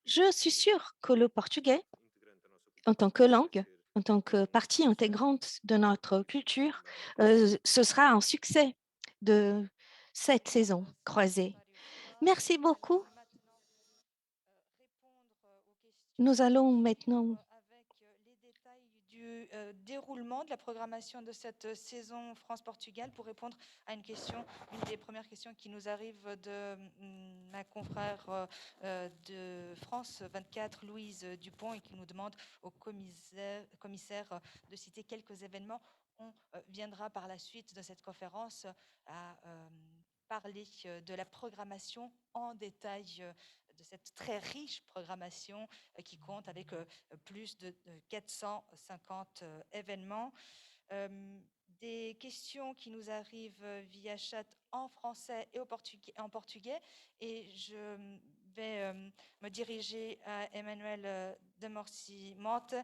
Je suis sûre que le portugais, en tant que langue, en tant que partie intégrante de notre culture, ce sera un succès de cette saison croisée. Merci beaucoup. Nous allons maintenant avec les détails du déroulement de la programmation de cette saison France-Portugal pour répondre à une question, une des premières questions qui nous arrive de ma confrère de France 24, Louise Dupont, et qui nous demande au commissaire de citer quelques événements. On viendra par la suite de cette conférence à parler de la programmation en détail de cette très riche programmation qui compte avec plus de 450 événements. Des questions qui nous arrivent via chat en français et en portugais. Et je vais me diriger à Emmanuel de Morcy-Mote,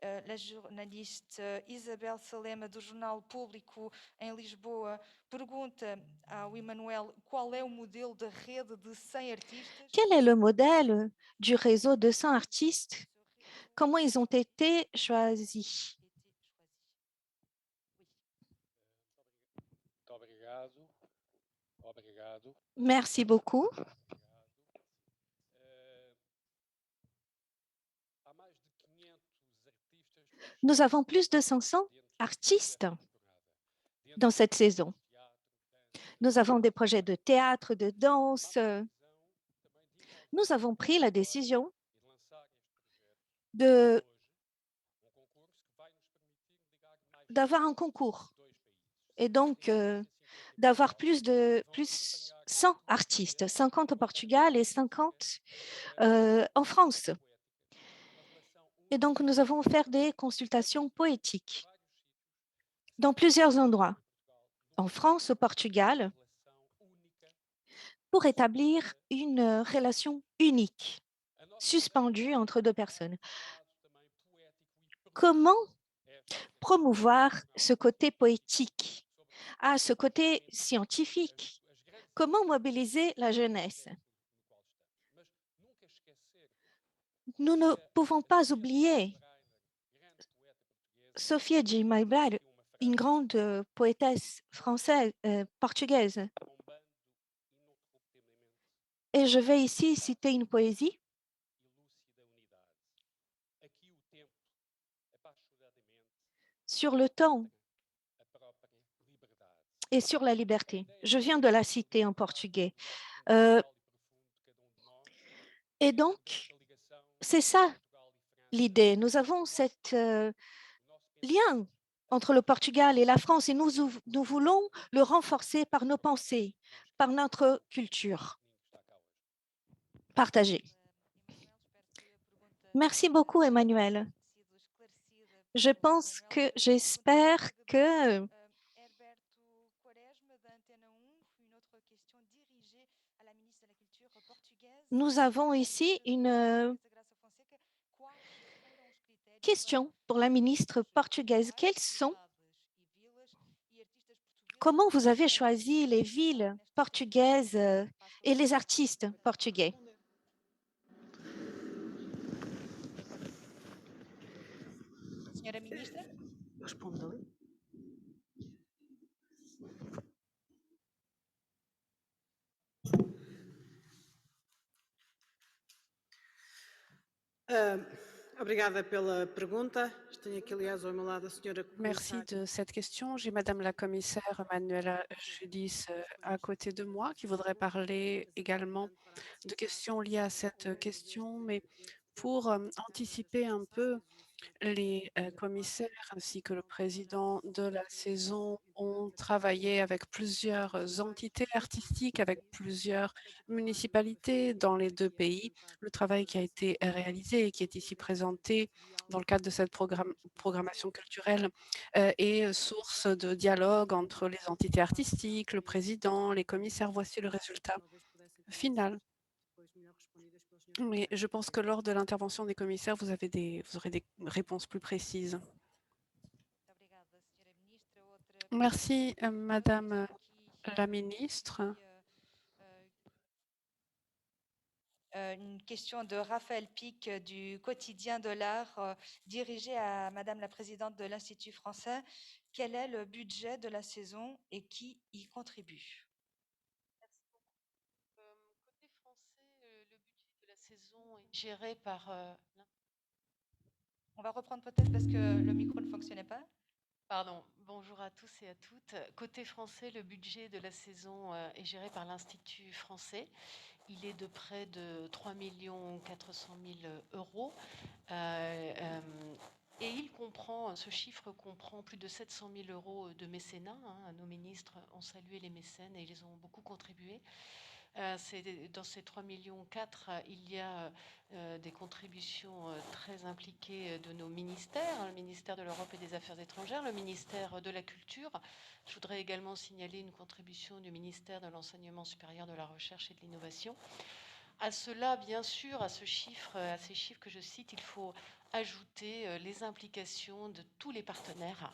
la journaliste Isabel Salema, do Jornal Público em Lisboa, pergunta ao Emmanuel qual é o modelo de rede de 100 artistas. quel est le modèle du réseau de 100 artistes? Comment ils ont été choisis? Merci beaucoup. Nous avons plus de 500 artistes dans cette saison. Nous avons des projets de théâtre, de danse. Nous avons pris la décision d'avoir un concours et donc d'avoir plus 100 artistes, 50 au Portugal et 50 en France. Et donc, nous avons fait des consultations poétiques dans plusieurs endroits, en France, au Portugal, pour établir une relation unique, suspendue entre deux personnes. Comment promouvoir ce côté poétique, ce côté scientifique? Comment mobiliser la jeunesse? Nous ne pouvons pas oublier Sofia de Maibrar, une grande poétesse française, portugaise. Et je vais ici citer une poésie. Sur le temps et sur la liberté. Je viens de la citer en portugais. Et donc, c'est ça l'idée. Nous avons cet lien entre le Portugal et la France et nous voulons le renforcer par nos pensées, par notre culture partagée. Merci beaucoup, Emmanuel. J'espère que Herberto Quaresma, d'Antena 1, une autre question dirigée à la ministre de la Culture portugaise. nous avons ici une question pour la ministre portugaise. Comment vous avez choisi les villes portugaises et les artistes portugais? Senhora Ministra? Obrigada pela pergunta. Tenho aqui, aliás, ao meu lado a senhora Merci de cette question. J'ai Madame la commissaire Manuela Judis à côté de moi qui voudrait parler également de questions liées à cette question, mais pour anticiper un peu, les commissaires ainsi que le président de la saison ont travaillé avec plusieurs entités artistiques, avec plusieurs municipalités dans les deux pays. Le travail qui a été réalisé et qui est ici présenté dans le cadre de cette programmation culturelle est source de dialogue entre les entités artistiques, le président, les commissaires. Voici le résultat final. Mais je pense que lors de l'intervention des commissaires, vous aurez des réponses plus précises. Merci, Madame la ministre. Une question de Raphaël Pic du quotidien de l'art dirigée à Madame la présidente de l'Institut français. Quel est le budget de la saison et qui y contribue? Côté français, le budget de la saison est géré par... On va reprendre peut-être parce que le micro ne fonctionnait pas. Pardon, bonjour à tous et à toutes. Côté français, le budget de la saison est géré par l'Institut français. Il est de près de 3 400 000 euros. Et ce chiffre comprend plus de 700 000 euros de mécénat. Nos ministres ont salué les mécènes et ils ont beaucoup contribué. Dans ces 3,4 millions, il y a des contributions très impliquées de nos ministères, le ministère de l'Europe et des Affaires étrangères, le ministère de la Culture. Je voudrais également signaler une contribution du ministère de l'Enseignement supérieur, de la Recherche et de l'Innovation. À cela, bien sûr, à ces chiffres que je cite, il faut ajouter les implications de tous les partenaires,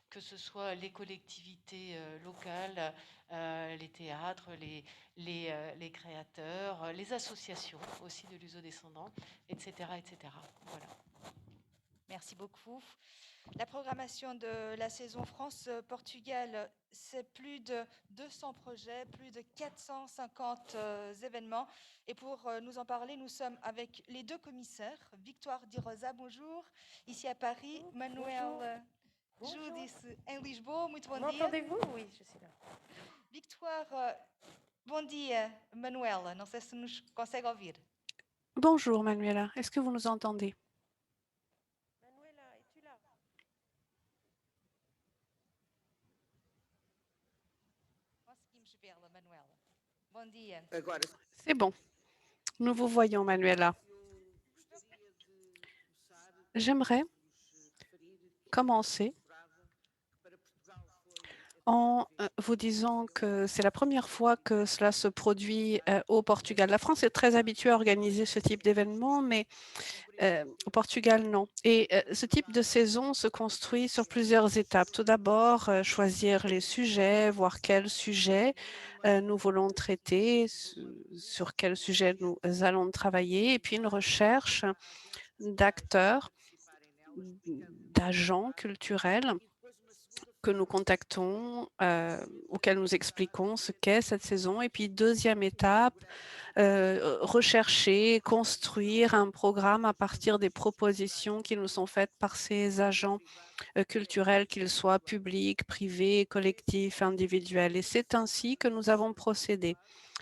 que ce soit les collectivités locales, les théâtres, les créateurs, les associations aussi de luso-descendants, etc., etc. Voilà. Merci beaucoup. La programmation de la saison France-Portugal, c'est plus de 200 projets, plus de 450 événements. Et pour nous en parler, nous sommes avec les deux commissaires. Victoire Di Rosa, bonjour. Ici à Paris, Manuel Judice em Lisboa. Muito bom dia. M'entendez-vous? Oui, je suis là. Victoire, bom dia, Manuela. Não sei se nos consegue ouvir. Bonjour Manuela, est-ce que vous nous entendez? Manuela, es-tu là? Conseguimos vê-la, Manuela. Bom dia. C'est bon, nous vous voyons Manuela. J'aimerais commencer en vous disant que c'est la première fois que cela se produit au Portugal. La France est très habituée à organiser ce type d'événement, mais au Portugal, non. Et ce type de saison se construit sur plusieurs étapes. Tout d'abord, choisir les sujets, voir quels sujets nous voulons traiter, sur quels sujets nous allons travailler, et puis une recherche d'acteurs, d'agents culturels que nous contactons, auxquels nous expliquons ce qu'est cette saison. Et puis, deuxième étape, rechercher, construire un programme à partir des propositions qui nous sont faites par ces agents culturels, qu'ils soient publics, privés, collectifs, individuels. Et c'est ainsi que nous avons procédé.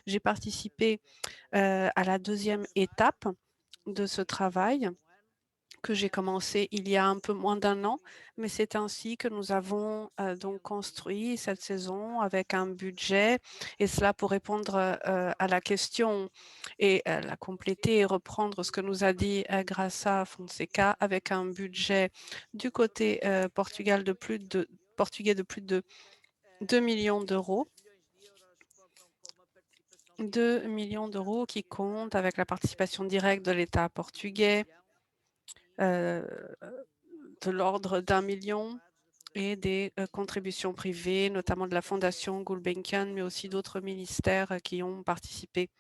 J'ai participé à la deuxième étape de ce travail que j'ai commencé il y a un peu moins d'un an, mais c'est ainsi que nous avons donc construit cette saison avec un budget, et cela pour répondre à la question et la compléter et reprendre ce que nous a dit Graça Fonseca, avec un budget du côté portugais de plus de 2 millions d'euros. 2 millions d'euros qui comptent avec la participation directe de l'État portugais, de l'ordre d'1 million et des contributions privées, notamment de la Fondation Gulbenkian, mais aussi d'autres ministères qui ont participé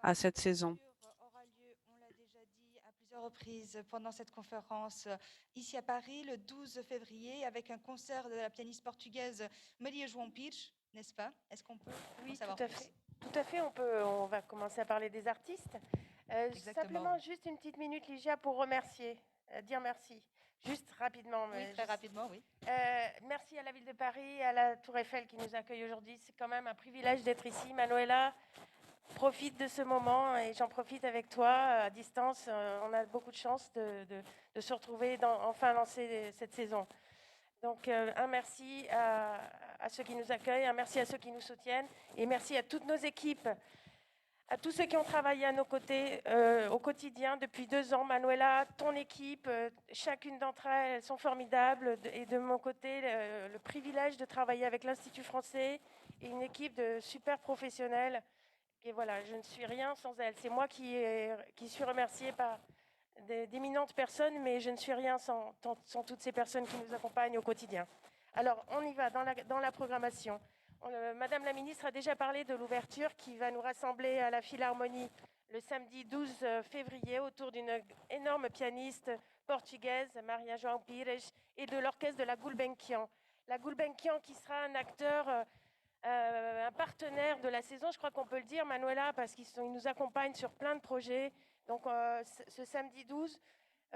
à cette saison. Aura lieu, on l'a déjà dit à plusieurs reprises pendant cette conférence ici à Paris le 12 février avec un concert de la pianiste portugaise Maria João Pires, n'est-ce pas? Est-ce qu'on peut Oui, en savoir tout à plus? fait. Tout à fait, on va commencer à parler des artistes. Simplement, juste une petite minute, Ligia, pour remercier, dire merci. Juste rapidement. Oui, très rapidement, oui. Merci à la ville de Paris, à la Tour Eiffel qui nous accueille aujourd'hui. C'est quand même un privilège d'être ici. Manuela, profite de ce moment et j'en profite avec toi à distance. On a beaucoup de chance de se retrouver, enfin lancer cette saison. Donc, un merci à ceux qui nous accueillent, un merci à ceux qui nous soutiennent et merci à toutes nos équipes, à tous ceux qui ont travaillé à nos côtés au quotidien depuis 2 ans. Manuela, ton équipe, chacune d'entre elles sont formidables. Et de mon côté, le privilège de travailler avec l'Institut français et une équipe de super professionnels. Et voilà, je ne suis rien sans elles. C'est moi qui suis remerciée par d'éminentes personnes, mais je ne suis rien sans toutes ces personnes qui nous accompagnent au quotidien. Alors, on y va dans la programmation. Madame la ministre a déjà parlé de l'ouverture qui va nous rassembler à la Philharmonie le samedi 12 février autour d'une énorme pianiste portugaise, Maria João Pires, et de l'orchestre de la Gulbenkian. La Gulbenkian qui sera un acteur, un partenaire de la saison, je crois qu'on peut le dire, Manuela, parce qu'ils nous accompagnent sur plein de projets. Donc, ce samedi 12,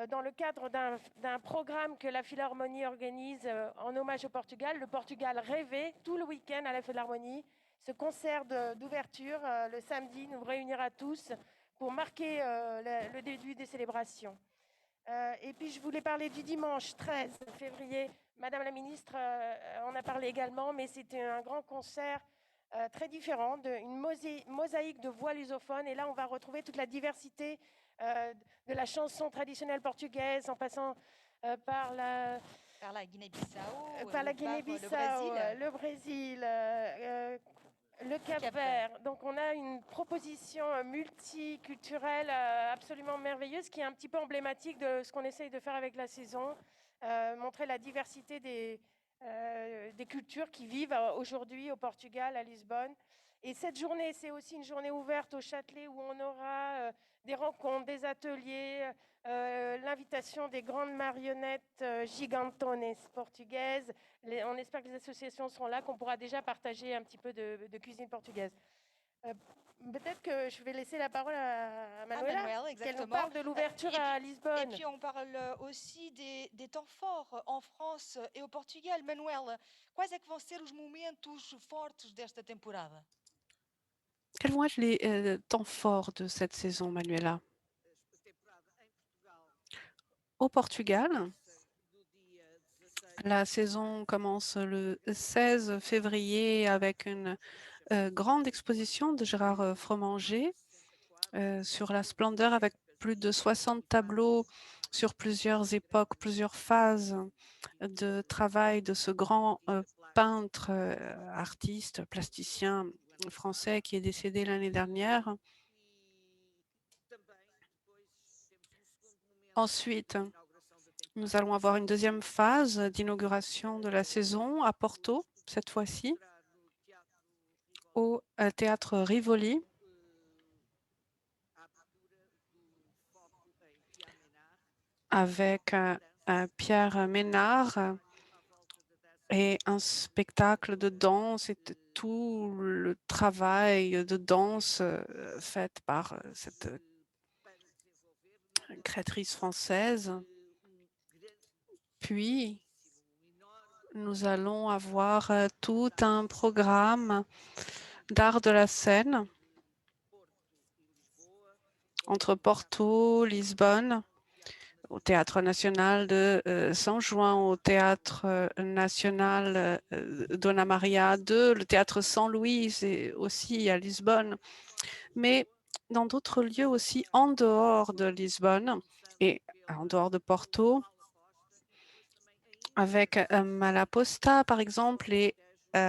dans le cadre d'un programme que la Philharmonie organise en hommage au Portugal, le Portugal rêvé, tout le week-end à la Philharmonie. Ce concert d'ouverture, le samedi, nous réunira tous pour marquer le début des célébrations. Et puis, je voulais parler du dimanche 13 février. Madame la ministre en a parlé également, mais c'était un grand concert très différent, une mosaïque de voix lusophones. Et là, on va retrouver toute la diversité de la chanson traditionnelle portugaise, en passant par la Guinée-Bissau, le Brésil, le Cap-Vert. Donc, on a une proposition multiculturelle absolument merveilleuse qui est un petit peu emblématique de ce qu'on essaye de faire avec la saison, montrer la diversité des cultures qui vivent aujourd'hui au Portugal, à Lisbonne. Et cette journée, c'est aussi une journée ouverte au Châtelet où on aura des rencontres, des ateliers, l'invitation des grandes marionnettes gigantones portugaises. On espère que les associations seront là, qu'on pourra déjà partager un petit peu de cuisine portugaise. Peut-être que je vais laisser la parole à Manuela, Manuel, qu'elle nous exactement. parle de l'ouverture à Et Lisbonne. puis on parle aussi des temps forts en France e au Portugal. Manuel, quais é que vão ser os momentos fortes desta temporada? Quels vont être les temps forts de cette saison, Manuela? Au Portugal, la saison commence le 16 février avec une grande exposition de Gérard Fromanger sur la splendeur avec plus de 60 tableaux sur plusieurs époques, plusieurs phases de travail de ce grand peintre, artiste, plasticien français qui est décédé l'année dernière. Ensuite, nous allons avoir une deuxième phase d'inauguration de la saison à Porto, cette fois-ci, au théâtre Rivoli, avec Pierre Ménard et un spectacle de danse et tout le travail de danse fait par cette créatrice française. Puis, nous allons avoir tout un programme d'art de la scène entre Porto, Lisbonne, au Théâtre national de São João, au Théâtre national Dona Maria II, le Théâtre San Luis et aussi à Lisbonne, mais dans d'autres lieux aussi en dehors de Lisbonne et en dehors de Porto, avec Malaposta par exemple, et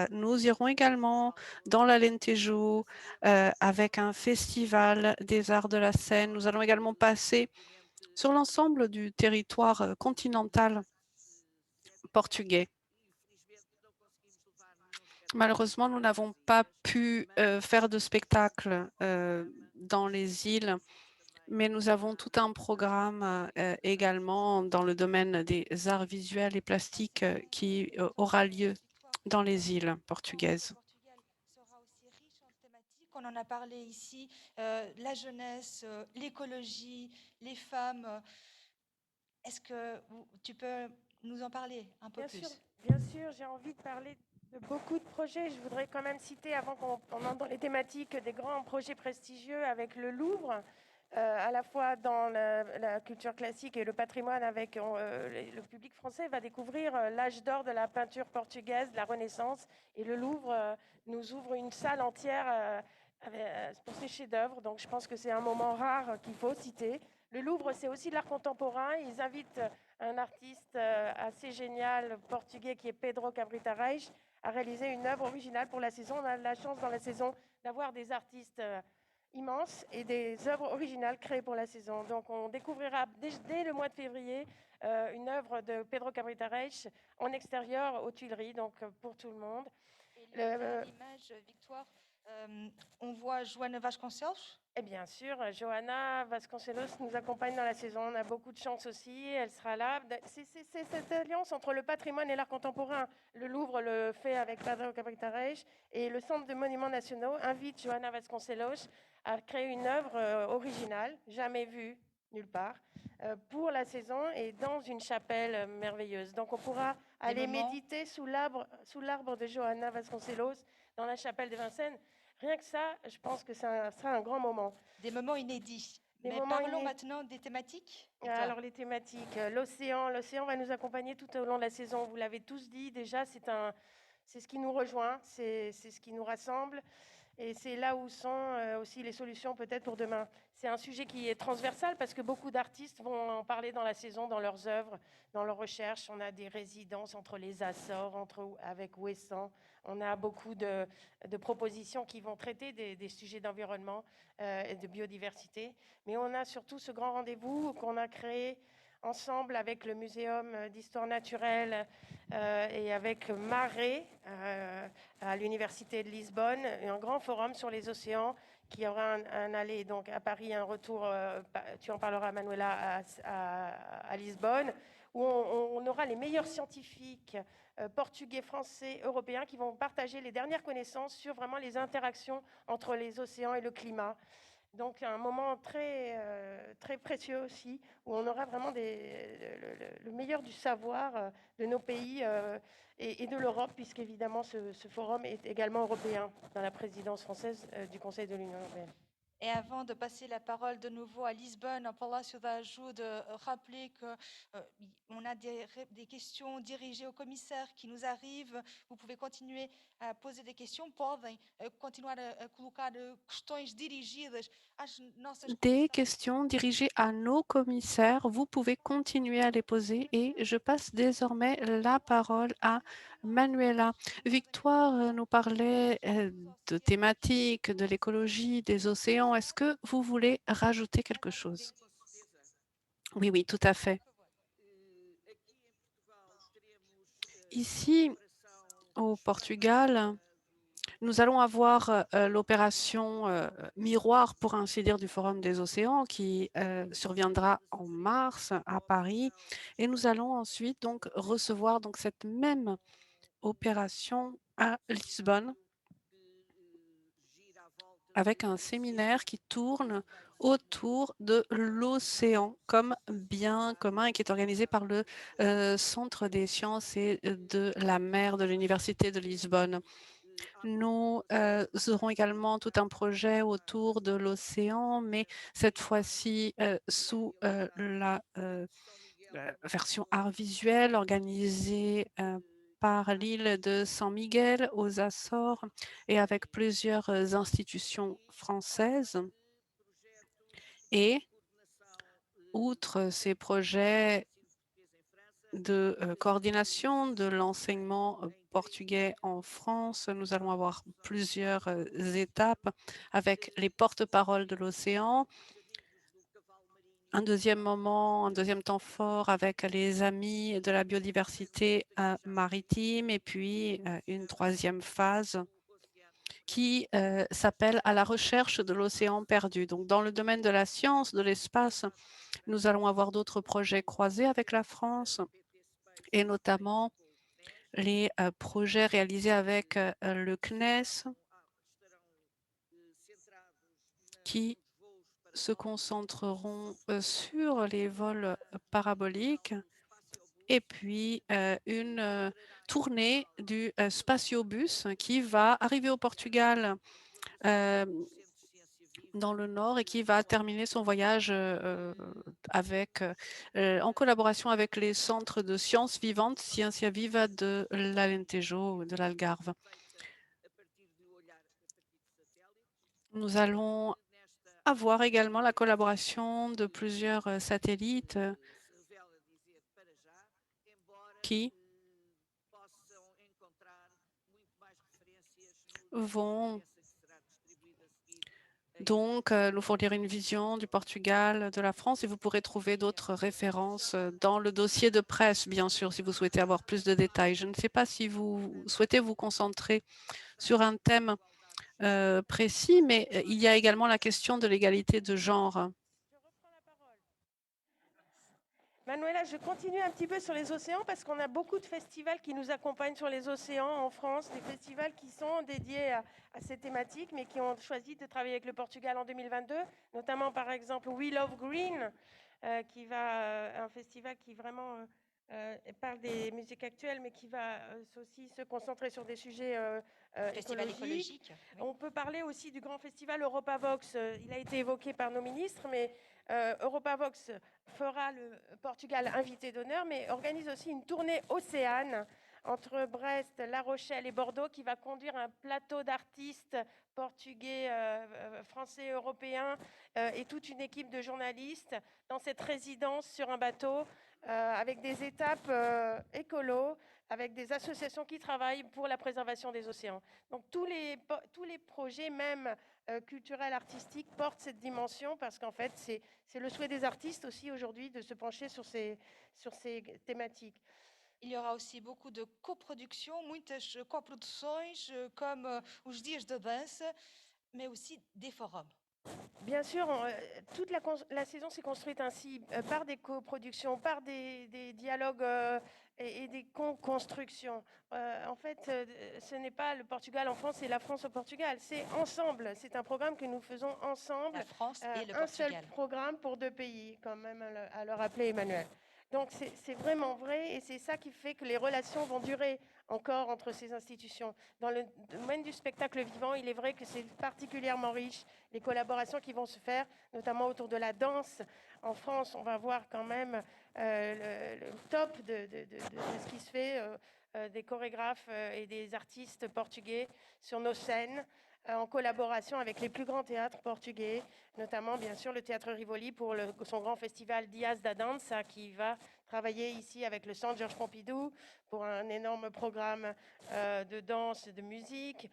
nous irons également dans l'Alentejo avec un festival des arts de la scène. Nous allons également passer sur l'ensemble du territoire continental portugais. Malheureusement, nous n'avons pas pu faire de spectacle dans les îles, mais nous avons tout un programme également dans le domaine des arts visuels et plastiques qui aura lieu dans les îles portugaises. Sera aussi riche en thématiques. On en a parlé ici, la jeunesse, l'écologie, les femmes. Est-ce que tu peux nous en parler un peu plus? Bien sûr, j'ai envie de parler de beaucoup de projets. Je voudrais quand même citer, avant qu'on entre dans les thématiques, des grands projets prestigieux avec le Louvre, à la fois dans la culture classique et le patrimoine. Avec le public français va découvrir l'âge d'or de la peinture portugaise, de la Renaissance, et le Louvre nous ouvre une salle entière pour ses chefs-d'œuvre. Donc je pense que c'est un moment rare qu'il faut citer. Le Louvre, c'est aussi de l'art contemporain. Ils invitent un artiste assez génial portugais qui est Pedro Cabrita Reis à réaliser une œuvre originale pour la saison. On a la chance dans la saison d'avoir des artistes immenses et des œuvres originales créées pour la saison. Donc on découvrira dès le mois de février une œuvre de Pedro Cabrita Reis en extérieur aux Tuileries, donc pour tout le monde. L'image, Victoire, on voit Joana Vasconcelos. Et bien sûr, Joana Vasconcelos nous accompagne dans la saison. On a beaucoup de chance aussi. Elle sera là. C'est cette alliance entre le patrimoine et l'art contemporain. Le Louvre le fait avec Pedro Cabrita Reis et le Centre de monuments nationaux invite Joana Vasconcelos à créer une œuvre originale, jamais vue nulle part, pour la saison et dans une chapelle merveilleuse. Donc on pourra aller méditer sous l'arbre de Joana Vasconcelos dans la chapelle de Vincennes. Rien que ça, je pense que ça sera un grand moment. Des moments inédits. Mais parlons maintenant des thématiques. Alors les thématiques, l'océan va nous accompagner tout au long de la saison. Vous l'avez tous dit déjà, c'est ce qui nous rejoint, c'est ce qui nous rassemble. Et c'est là où sont aussi les solutions peut-être pour demain. C'est un sujet qui est transversal parce que beaucoup d'artistes vont en parler dans la saison, dans leurs œuvres, dans leurs recherches. On a des résidences entre les Açores, avec Ouessant. On a beaucoup de propositions qui vont traiter des sujets d'environnement et de biodiversité. Mais on a surtout ce grand rendez-vous qu'on a créé ensemble avec le Muséum d'histoire naturelle et avec Marais à l'Université de Lisbonne, un grand forum sur les océans qui aura un aller donc à Paris, un retour, tu en parleras Manuela, à Lisbonne, où on aura les meilleurs scientifiques portugais, français, européens qui vont partager les dernières connaissances sur vraiment les interactions entre les océans et le climat. Donc un moment très, très précieux aussi, où on aura vraiment le meilleur du savoir de nos pays et de l'Europe, puisqu'évidemment ce forum est également européen dans la présidence française du Conseil de l'Union européenne. Et avant de passer la parole de nouveau à Lisbonne, au Palácio da Ajuda, rappeler qu'on a des questions dirigées au commissaire qui nous arrivent. Vous pouvez continuer a poser des questions, podem continuar a colocar questões dirigidas às nossas Des questions dirigées à nos commissaires. Vous pouvez continuer à les poser et je passe désormais la parole à Manuela. Victoire nous parlait de thématiques, de l'écologie, des océans. Est-ce que vous voulez rajouter quelque chose? Oui, oui, tout à fait. Ici, au Portugal, nous allons avoir l'opération miroir, pour ainsi dire, du Forum des océans qui surviendra en mars à Paris. Et nous allons ensuite donc recevoir donc, cette même opération à Lisbonne avec un séminaire qui tourne autour de l'océan comme bien commun et qui est organisé par le Centre des sciences et de la mer de l'Université de Lisbonne. Nous aurons également tout un projet autour de l'océan, mais cette fois-ci sous la version art visuel organisée par l'île de San Miguel aux Açores et avec plusieurs institutions françaises. Et outre ces projets de coordination de l'enseignement portugais en France, nous allons avoir plusieurs étapes avec les porte-paroles de l'océan. Un deuxième moment, un deuxième temps fort avec les amis de la biodiversité maritime et puis une troisième phase qui s'appelle « À la recherche de l'océan perdu ». Donc, dans le domaine de la science, de l'espace, nous allons avoir d'autres projets croisés avec la France et notamment les projets réalisés avec le CNES qui se concentreront sur les vols paraboliques et puis une tournée du Spatiobus qui va arriver au Portugal dans le nord et qui va terminer son voyage en collaboration avec les centres de sciences vivantes Ciência Viva de l'Alentejo, de l'Algarve. Nous allons avoir également la collaboration de plusieurs satellites qui vont donc nous fournir une vision du Portugal, de la France, et vous pourrez trouver d'autres références dans le dossier de presse, bien sûr, si vous souhaitez avoir plus de détails. Je ne sais pas si vous souhaitez vous concentrer sur un thème précis, mais il y a également la question de l'égalité de genre. Manuela, je continue un petit peu sur les océans parce qu'on a beaucoup de festivals qui nous accompagnent sur les océans en France, des festivals qui sont dédiés à ces thématiques, mais qui ont choisi de travailler avec le Portugal en 2022, notamment par exemple We Love Green, un festival qui vraiment parle des musiques actuelles, mais qui va aussi se concentrer sur des sujets écologiques. Oui. On peut parler aussi du grand festival Europavox. Il a été évoqué par nos ministres, mais Europavox fera le Portugal invité d'honneur, mais organise aussi une tournée océane entre Brest, La Rochelle et Bordeaux qui va conduire un plateau d'artistes portugais, français, européens et toute une équipe de journalistes dans cette résidence sur un bateau avec des étapes écolo, avec des associations qui travaillent pour la préservation des océans. Donc tous les projets, même culturelle, artistique porte cette dimension parce qu'en fait, c'est le souhait des artistes aussi aujourd'hui de se pencher sur ces thématiques. Il y aura aussi beaucoup de coproductions, muitas coproduções, comme os dias de dança, mais aussi des forums. Bien sûr, toute la saison s'est construite ainsi, par des coproductions, par des dialogues et des co-constructions. En fait, ce n'est pas le Portugal en France et la France au Portugal, c'est ensemble. C'est un programme que nous faisons ensemble. La France et le Un seul Portugal. programme pour 2 pays, quand même, à le rappeler, Emmanuel. Donc c'est vraiment vrai et c'est ça qui fait que les relations vont durer encore entre ces institutions. Dans le domaine du spectacle vivant, il est vrai que c'est particulièrement riche, les collaborations qui vont se faire, notamment autour de la danse. En France, on va voir quand même le top de ce qui se fait, des chorégraphes et des artistes portugais sur nos scènes, en collaboration avec les plus grands théâtres portugais, notamment bien sûr le Théâtre Rivoli pour son grand festival Dias da Dança, qui va travailler ici avec le Centre Georges Pompidou pour un énorme programme de danse et de musique.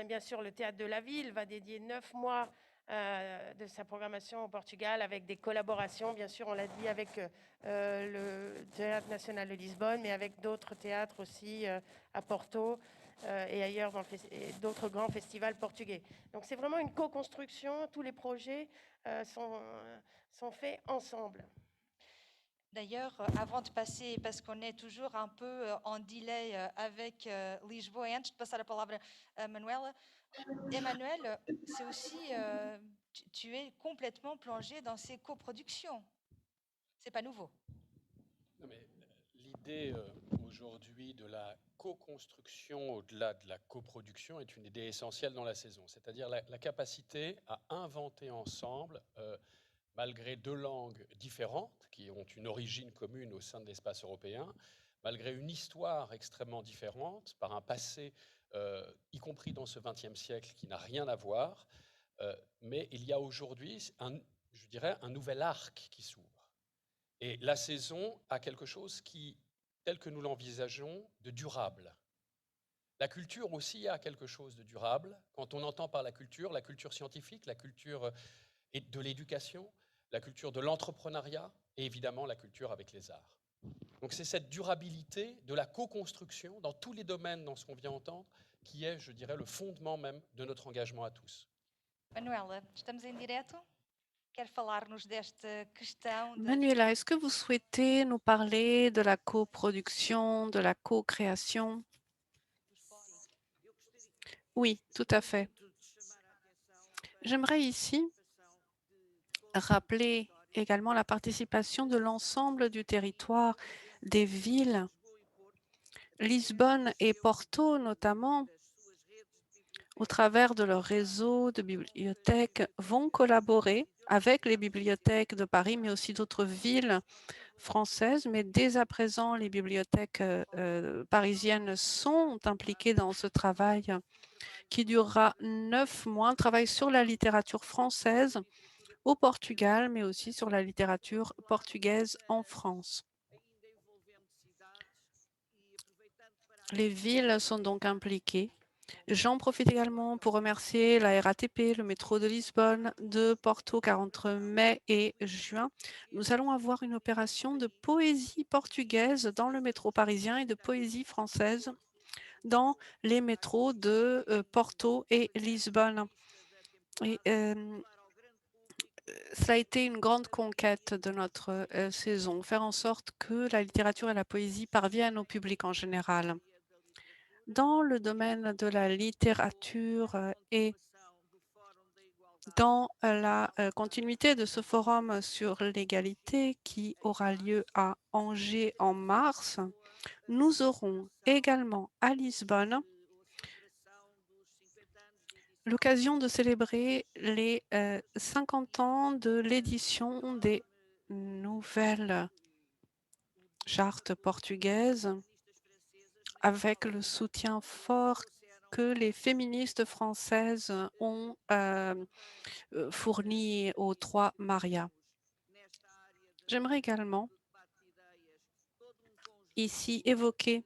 Bien sûr, le Théâtre de la Ville va dédier 9 mois de sa programmation au Portugal avec des collaborations, bien sûr, on l'a dit, avec le Théâtre National de Lisbonne, mais avec d'autres théâtres aussi à Porto et ailleurs dans d'autres grands festivals portugais. Donc c'est vraiment une co-construction, tous les projets sont faits ensemble. D'ailleurs, avant de passer, parce qu'on est toujours un peu en delay avec Lisboa, et antes de passar a palavra a Manuela, Emmanuel, c'est aussi, tu es complètement plongé dans ces coproductions. C'est pas nouveau. Non, mais l'idée aujourd'hui de la co-construction au-delà de la coproduction est une idée essentielle dans la saison, c'est-à-dire la capacité à inventer ensemble, malgré 2 langues différentes qui ont une origine commune au sein de l'espace européen, malgré une histoire extrêmement différente, par un passé, y compris dans ce XXe siècle, qui n'a rien à voir, mais il y a aujourd'hui, je dirais, un nouvel arc qui s'ouvre. Et la saison a quelque chose qui, tel que nous l'envisageons, de durable. La culture aussi a quelque chose de durable. Quand on entend par la culture scientifique, la culture de l'éducation, la culture de l'entrepreneuriat et évidemment la culture avec les arts. Donc c'est cette durabilité de la co-construction dans tous les domaines, dans ce qu'on vient entendre, qui est, je dirais, le fondement même de notre engagement à tous. Manuela, estamos em direto? Quer falar-nos desta questão Manuela, est-ce que vous souhaitez nous parler de la coproduction, de la co-création? Oui, tout à fait. J'aimerais ici rappeler également la participation de l'ensemble du territoire, des villes, Lisbonne et Porto notamment, au travers de leur réseau de bibliothèques, vont collaborer avec les bibliothèques de Paris, mais aussi d'autres villes françaises. Mais dès à présent, les bibliothèques parisiennes sont impliquées dans ce travail qui durera 9 mois, un travail sur la littérature française au Portugal, mais aussi sur la littérature portugaise en France. Les villes sont donc impliquées. J'en profite également pour remercier la RATP, le métro de Lisbonne, de Porto, car entre mai et juin, nous allons avoir une opération de poésie portugaise dans le métro parisien et de poésie française dans les métros de Porto et Lisbonne. Et, ça a été une grande conquête de notre saison, faire en sorte que la littérature et la poésie parviennent au public en général. Dans le domaine de la littérature et dans la continuité de ce forum sur l'égalité qui aura lieu à Angers en mars, nous aurons également à Lisbonne l'occasion de célébrer les 50 ans de l'édition des nouvelles chartes portugaises avec le soutien fort que les féministes françaises ont fourni aux 3 Maria. J'aimerais également ici évoquer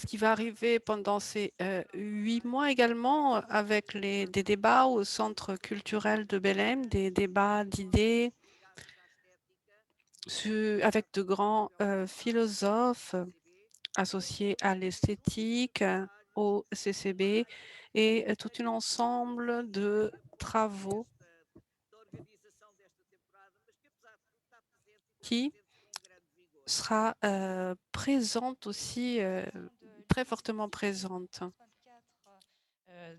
ce qui va arriver pendant ces 8 mois également, avec des débats au Centre culturel de Belém, des débats d'idées avec de grands philosophes associés à l'esthétique, au CCB et tout un ensemble de travaux qui sera présente aussi, très fortement présente.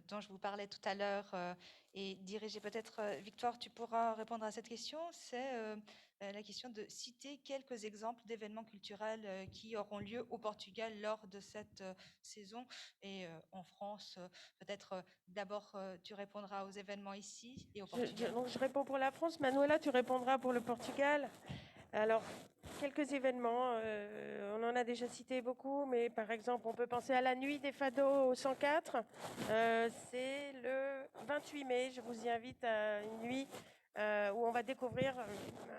Dont je vous parlais tout à l'heure et diriger peut-être, Victoire, tu pourras répondre à cette question. C'est la question de citer quelques exemples d'événements culturels qui auront lieu au Portugal lors de cette saison et en France. Peut-être d'abord tu répondras aux événements ici et au Portugal. Donc je réponds pour la France. Manuela, tu répondras pour le Portugal. Alors, quelques événements, on en a déjà cité beaucoup, mais par exemple, on peut penser à la nuit des fados au 104. C'est le 28 mai. Je vous y invite à une nuit où on va découvrir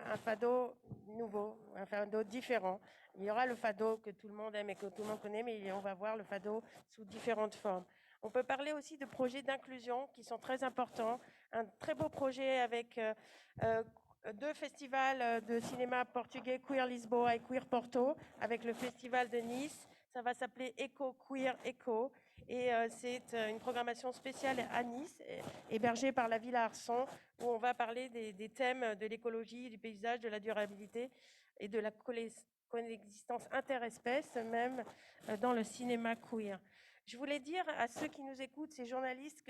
un fado nouveau, un fado différent. Il y aura le fado que tout le monde aime et que tout le monde connaît, mais on va voir le fado sous différentes formes. On peut parler aussi de projets d'inclusion qui sont très importants. Un très beau projet avec 2 festivals de cinéma portugais, Queer Lisboa et Queer Porto, avec le festival de Nice. Ça va s'appeler Eco Queer Eco. Et c'est une programmation spéciale à Nice, hébergée par la Villa Arson, où on va parler des thèmes de l'écologie, du paysage, de la durabilité et de la coexistence interespèces, même dans le cinéma queer. Je voulais dire à ceux qui nous écoutent, ces journalistes,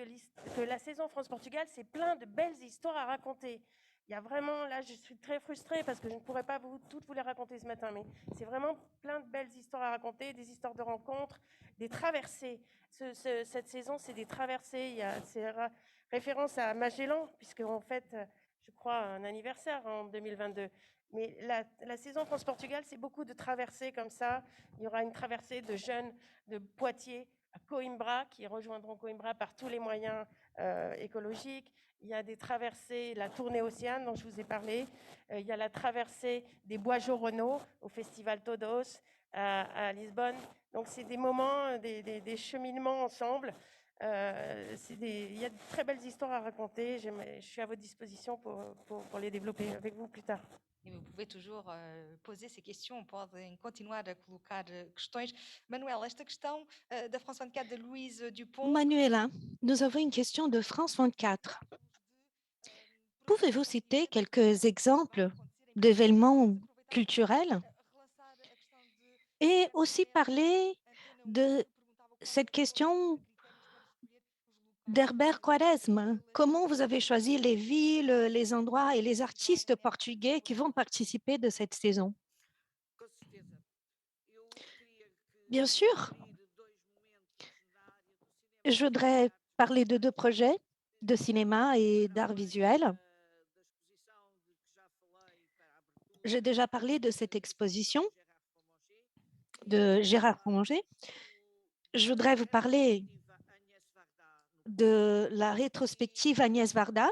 que la saison France-Portugal, c'est plein de belles histoires à raconter. Il y a vraiment, là, je suis très frustrée parce que je ne pourrais pas toutes vous les raconter ce matin, mais c'est vraiment plein de belles histoires à raconter, des histoires de rencontres, des traversées. Cette saison, c'est des traversées. C'est référence à Magellan, puisqu'on fête, je crois, un anniversaire en 2022. Mais la saison France-Portugal, c'est beaucoup de traversées comme ça. Il y aura une traversée de jeunes de Poitiers à Coimbra, qui rejoindront Coimbra par tous les moyens écologiques. Il y a des traversées, la tournée Océane dont je vous ai parlé. Il y a la traversée des Bois-Renault au Festival Todos à Lisbonne. Donc, c'est des moments, des cheminements ensemble. Il y a de très belles histoires à raconter. Je suis à votre disposition pour les développer avec vous plus tard. E vous pouvez toujours poser ces questions, podem continuar a colocar questões. Manuel, esta questão da France 24 de Louise Dupont. Manuela, nous avons une question de France 24. Pouvez-vous citer quelques exemples d'événements culturels et aussi parler de cette question d'Herbert Quaresme? Comment vous avez choisi les villes, les endroits et les artistes portugais qui vont participer de cette saison? Bien sûr. Je voudrais parler de 2 projets de cinéma et d'art visuel. J'ai déjà parlé de cette exposition de Gérard Promanger. Je voudrais vous parler de la rétrospective Agnès Varda.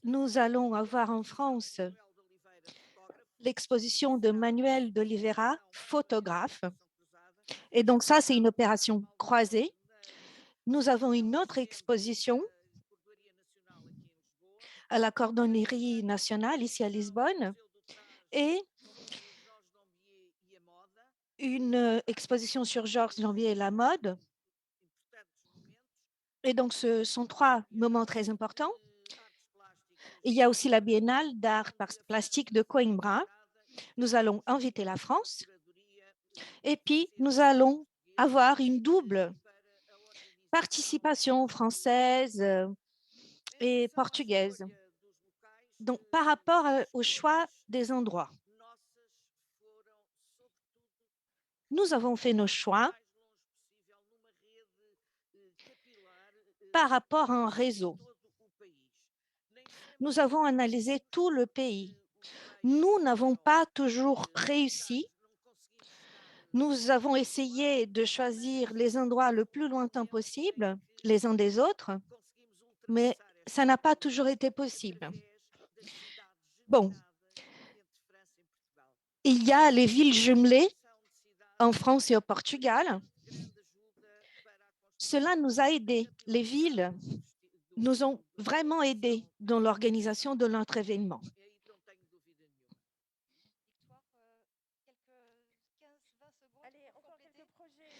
Nous allons avoir en France l'exposition de Manuel d'Oliveira, photographe. Et donc ça, c'est une opération croisée. Nous avons une autre exposition à la Cordonnerie nationale, ici à Lisbonne, et une exposition sur Georges Janvier et la mode. Et donc, ce sont 3 moments très importants. Il y a aussi la Biennale d'art plastique de Coimbra. Nous allons inviter la France. Et puis, nous allons avoir une double participation française et portugaise. Donc, par rapport au choix des endroits, nous avons fait nos choix par rapport à un réseau. Nous avons analysé tout le pays. Nous n'avons pas toujours réussi. Nous avons essayé de choisir les endroits le plus lointains possible, les uns des autres, mais ça n'a pas toujours été possible. Bon, il y a les villes jumelées en France et au Portugal. Cela nous a aidés. Les villes nous ont vraiment aidés dans l'organisation de notre événement. Allez, encore quelques projets.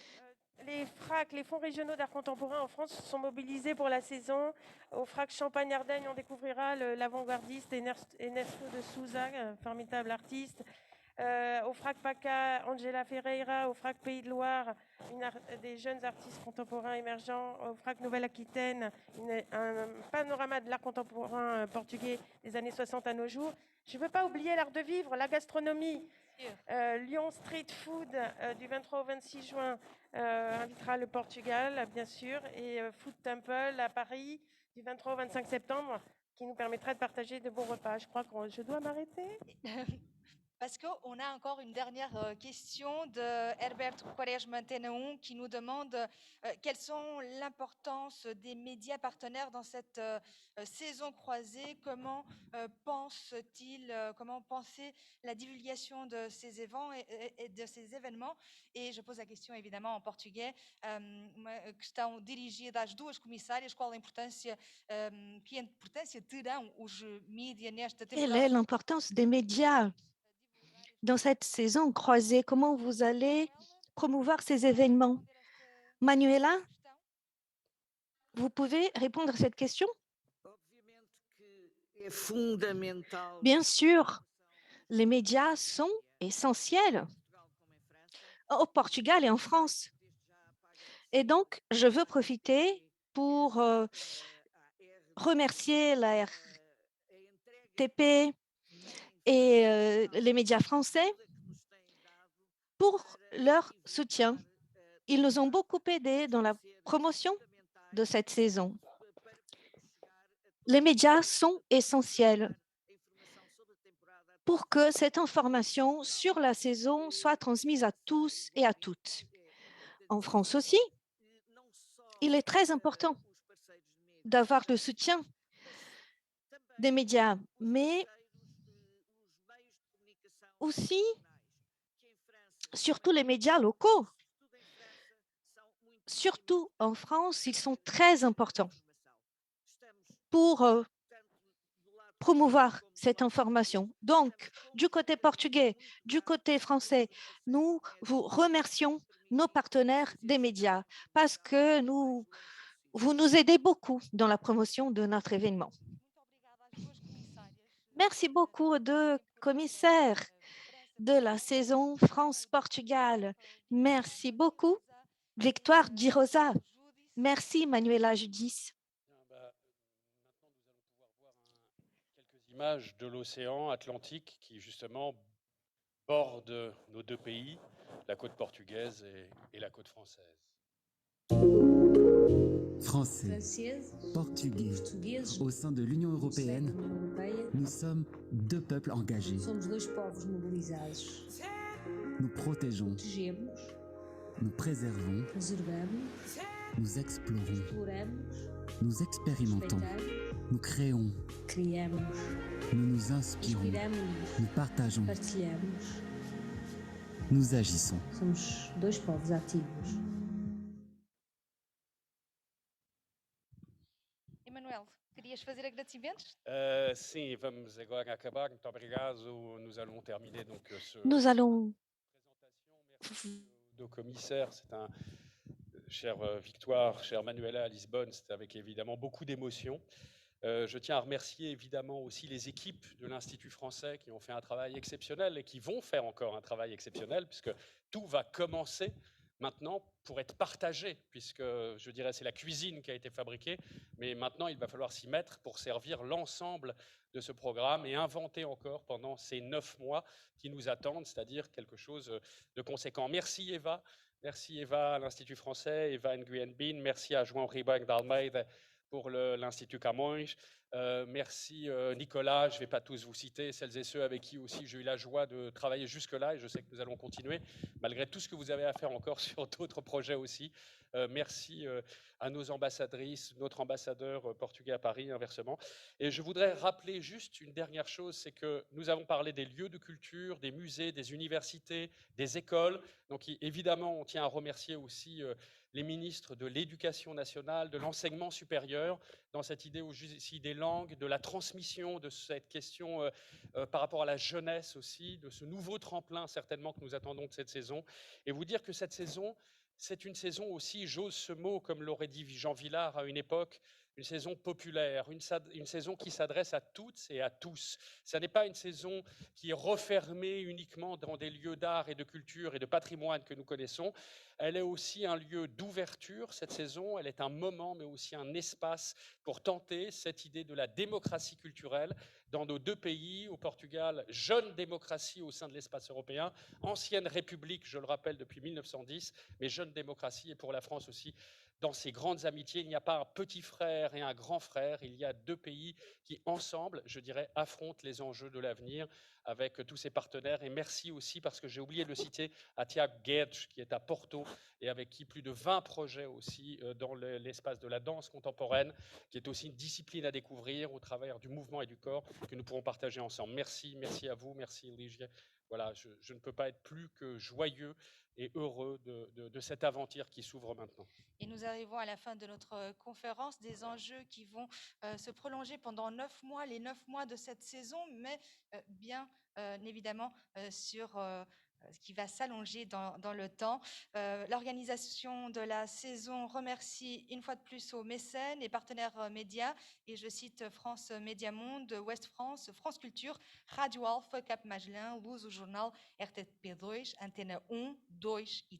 Les FRAC, les fonds régionaux d'art contemporain en France, sont mobilisés pour la saison. Au FRAC Champagne-Ardenne, on découvrira l'avant-gardiste Ernesto de Souza, un formidable artiste. Au FRAC PACA, Angela Ferreira. Au FRAC Pays de Loire, des jeunes artistes contemporains émergents. Au FRAC Nouvelle-Aquitaine, un panorama de l'art contemporain portugais des années 60 à nos jours. Je ne veux pas oublier l'art de vivre, la gastronomie. Lyon Street Food du 23 au 26 juin invitera le Portugal, bien sûr, et Food Temple à Paris du 23 au 25 septembre, qui nous permettra de partager de bons repas. Je crois que je dois m'arrêter. Parce qu'on a encore une dernière question de Herbert Quaresma Tenaum qui nous demande quelles sont l'importance des médias partenaires dans cette saison croisée. Comment pense-t-il, comment penser la divulgation de ces de ces événements? Et je pose la question évidemment en portugais, uma questão dirigida às duas comissárias, qual a importância, que importância terão os mídias nesta Quelle temporada? est l'importance des médias dans cette saison croisée? Comment vous allez promouvoir ces événements? Manuela, vous pouvez répondre à cette question? Bien sûr, les médias sont essentiels au Portugal et en France. Et donc, je veux profiter pour remercier la RTP et les médias français pour leur soutien. Ils nous ont beaucoup aidés dans la promotion de cette saison. Les médias sont essentiels pour que cette information sur la saison soit transmise à tous et à toutes. En France aussi, il est très important d'avoir le soutien des médias, mais aussi, surtout les médias locaux. Surtout en France, ils sont très importants pour promouvoir cette information. Donc, du côté portugais, du côté français, nous vous remercions, nos partenaires des médias, parce que vous nous aidez beaucoup dans la promotion de notre événement. Merci beaucoup aux deux commissaires de la saison France-Portugal. Merci beaucoup, Victoire Di Rosa. Merci, Manuela Judis. Quelques images de l'océan Atlantique qui, justement, borde nos deux pays, la côte portugaise et la côte française. Français, Portugais, au sein de l'Union européenne, nous sommes deux peuples engagés. Nous protégeons, nous préservons, nous explorons, nous expérimentons, nous créons, nous nous inspirons, nous partageons, nous agissons. Emanuel, querias fazer agradecimentos? Sim, vamos agora acabar. Muito obrigado. Nous allons terminer donc ce Nous allons de commissaire. C'est un chère Victoire, chère Manuela à Lisbonne, c'est avec évidemment beaucoup d'émotion. Je tiens à remercier évidemment aussi les équipes de l'Institut français qui ont fait un travail exceptionnel et qui vont faire encore un travail exceptionnel puisque tout va commencer maintenant pour être partagé, puisque je dirais c'est la cuisine qui a été fabriquée, mais maintenant il va falloir s'y mettre pour servir l'ensemble de ce programme et inventer encore pendant ces 9 mois qui nous attendent, c'est-à-dire quelque chose de conséquent. Merci Eva à l'Institut français, Eva Nguyen Bin, merci à João Ribeiro d'Almeida pour l'Institut Camões. Merci Nicolas, je ne vais pas tous vous citer, celles et ceux avec qui aussi j'ai eu la joie de travailler jusque-là, et je sais que nous allons continuer, malgré tout ce que vous avez à faire encore sur d'autres projets aussi. Merci à nos ambassadrices, notre ambassadeur portugais à Paris, inversement. Et je voudrais rappeler juste une dernière chose, c'est que nous avons parlé des lieux de culture, des musées, des universités, des écoles. Donc évidemment, on tient à remercier aussi les ministres de l'Éducation nationale, de l'enseignement supérieur, dans cette idée aussi des langues, de la transmission de cette question par rapport à la jeunesse aussi, de ce nouveau tremplin certainement que nous attendons de cette saison. Et vous dire que cette saison, c'est une saison aussi, j'ose ce mot, comme l'aurait dit Jean Villard à une époque, une saison populaire, une saison qui s'adresse à toutes et à tous. Ce n'est pas une saison qui est refermée uniquement dans des lieux d'art et de culture et de patrimoine que nous connaissons. Elle est aussi un lieu d'ouverture, cette saison. Elle est un moment, mais aussi un espace pour tenter cette idée de la démocratie culturelle dans nos deux pays. Au Portugal, jeune démocratie au sein de l'espace européen, ancienne république, je le rappelle, depuis 1910, mais jeune démocratie, et pour la France aussi, dans ces grandes amitiés, il n'y a pas un petit frère et un grand frère, il y a deux pays qui, ensemble, je dirais, affrontent les enjeux de l'avenir avec tous ses partenaires. Et merci aussi, parce que j'ai oublié de le citer, à Tiago Guedes, qui est à Porto, et avec qui plus de 20 projets aussi dans l'espace de la danse contemporaine, qui est aussi une discipline à découvrir au travers du mouvement et du corps que nous pourrons partager ensemble. Merci, merci à vous, merci Ligia. Voilà, je ne peux pas être plus que joyeux et heureux de cette aventure qui s'ouvre maintenant. Et nous arrivons à la fin de notre conférence, des enjeux qui vont se prolonger pendant 9 mois, les 9 mois de cette saison, mais bien évidemment sur ce qui va s'allonger dans le temps. L'organisation de la saison remercie une fois de plus aux mécènes et partenaires médias, et je cite France Média Monde, Ouest France, France Culture, Rádio Alfa, Cap Magellan, Luz, o Jornal, RTP2, Antena 1, 2 et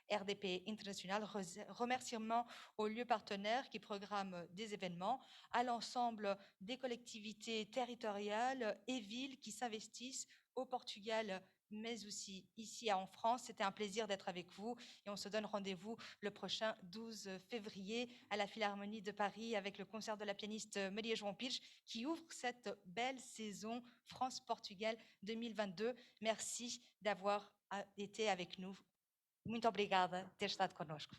3, RDP International, remerciements aux lieux partenaires qui programment des événements, à l'ensemble des collectivités territoriales et villes qui s'investissent au Portugal, mais aussi ici en France. C'était un plaisir d'être avec vous et on se donne rendez-vous le prochain 12 février à la Philharmonie de Paris avec le concert de la pianiste Maria João Pires qui ouvre cette belle saison France-Portugal 2022. Merci d'avoir été avec nous. Muito obrigada por ter estado connosco.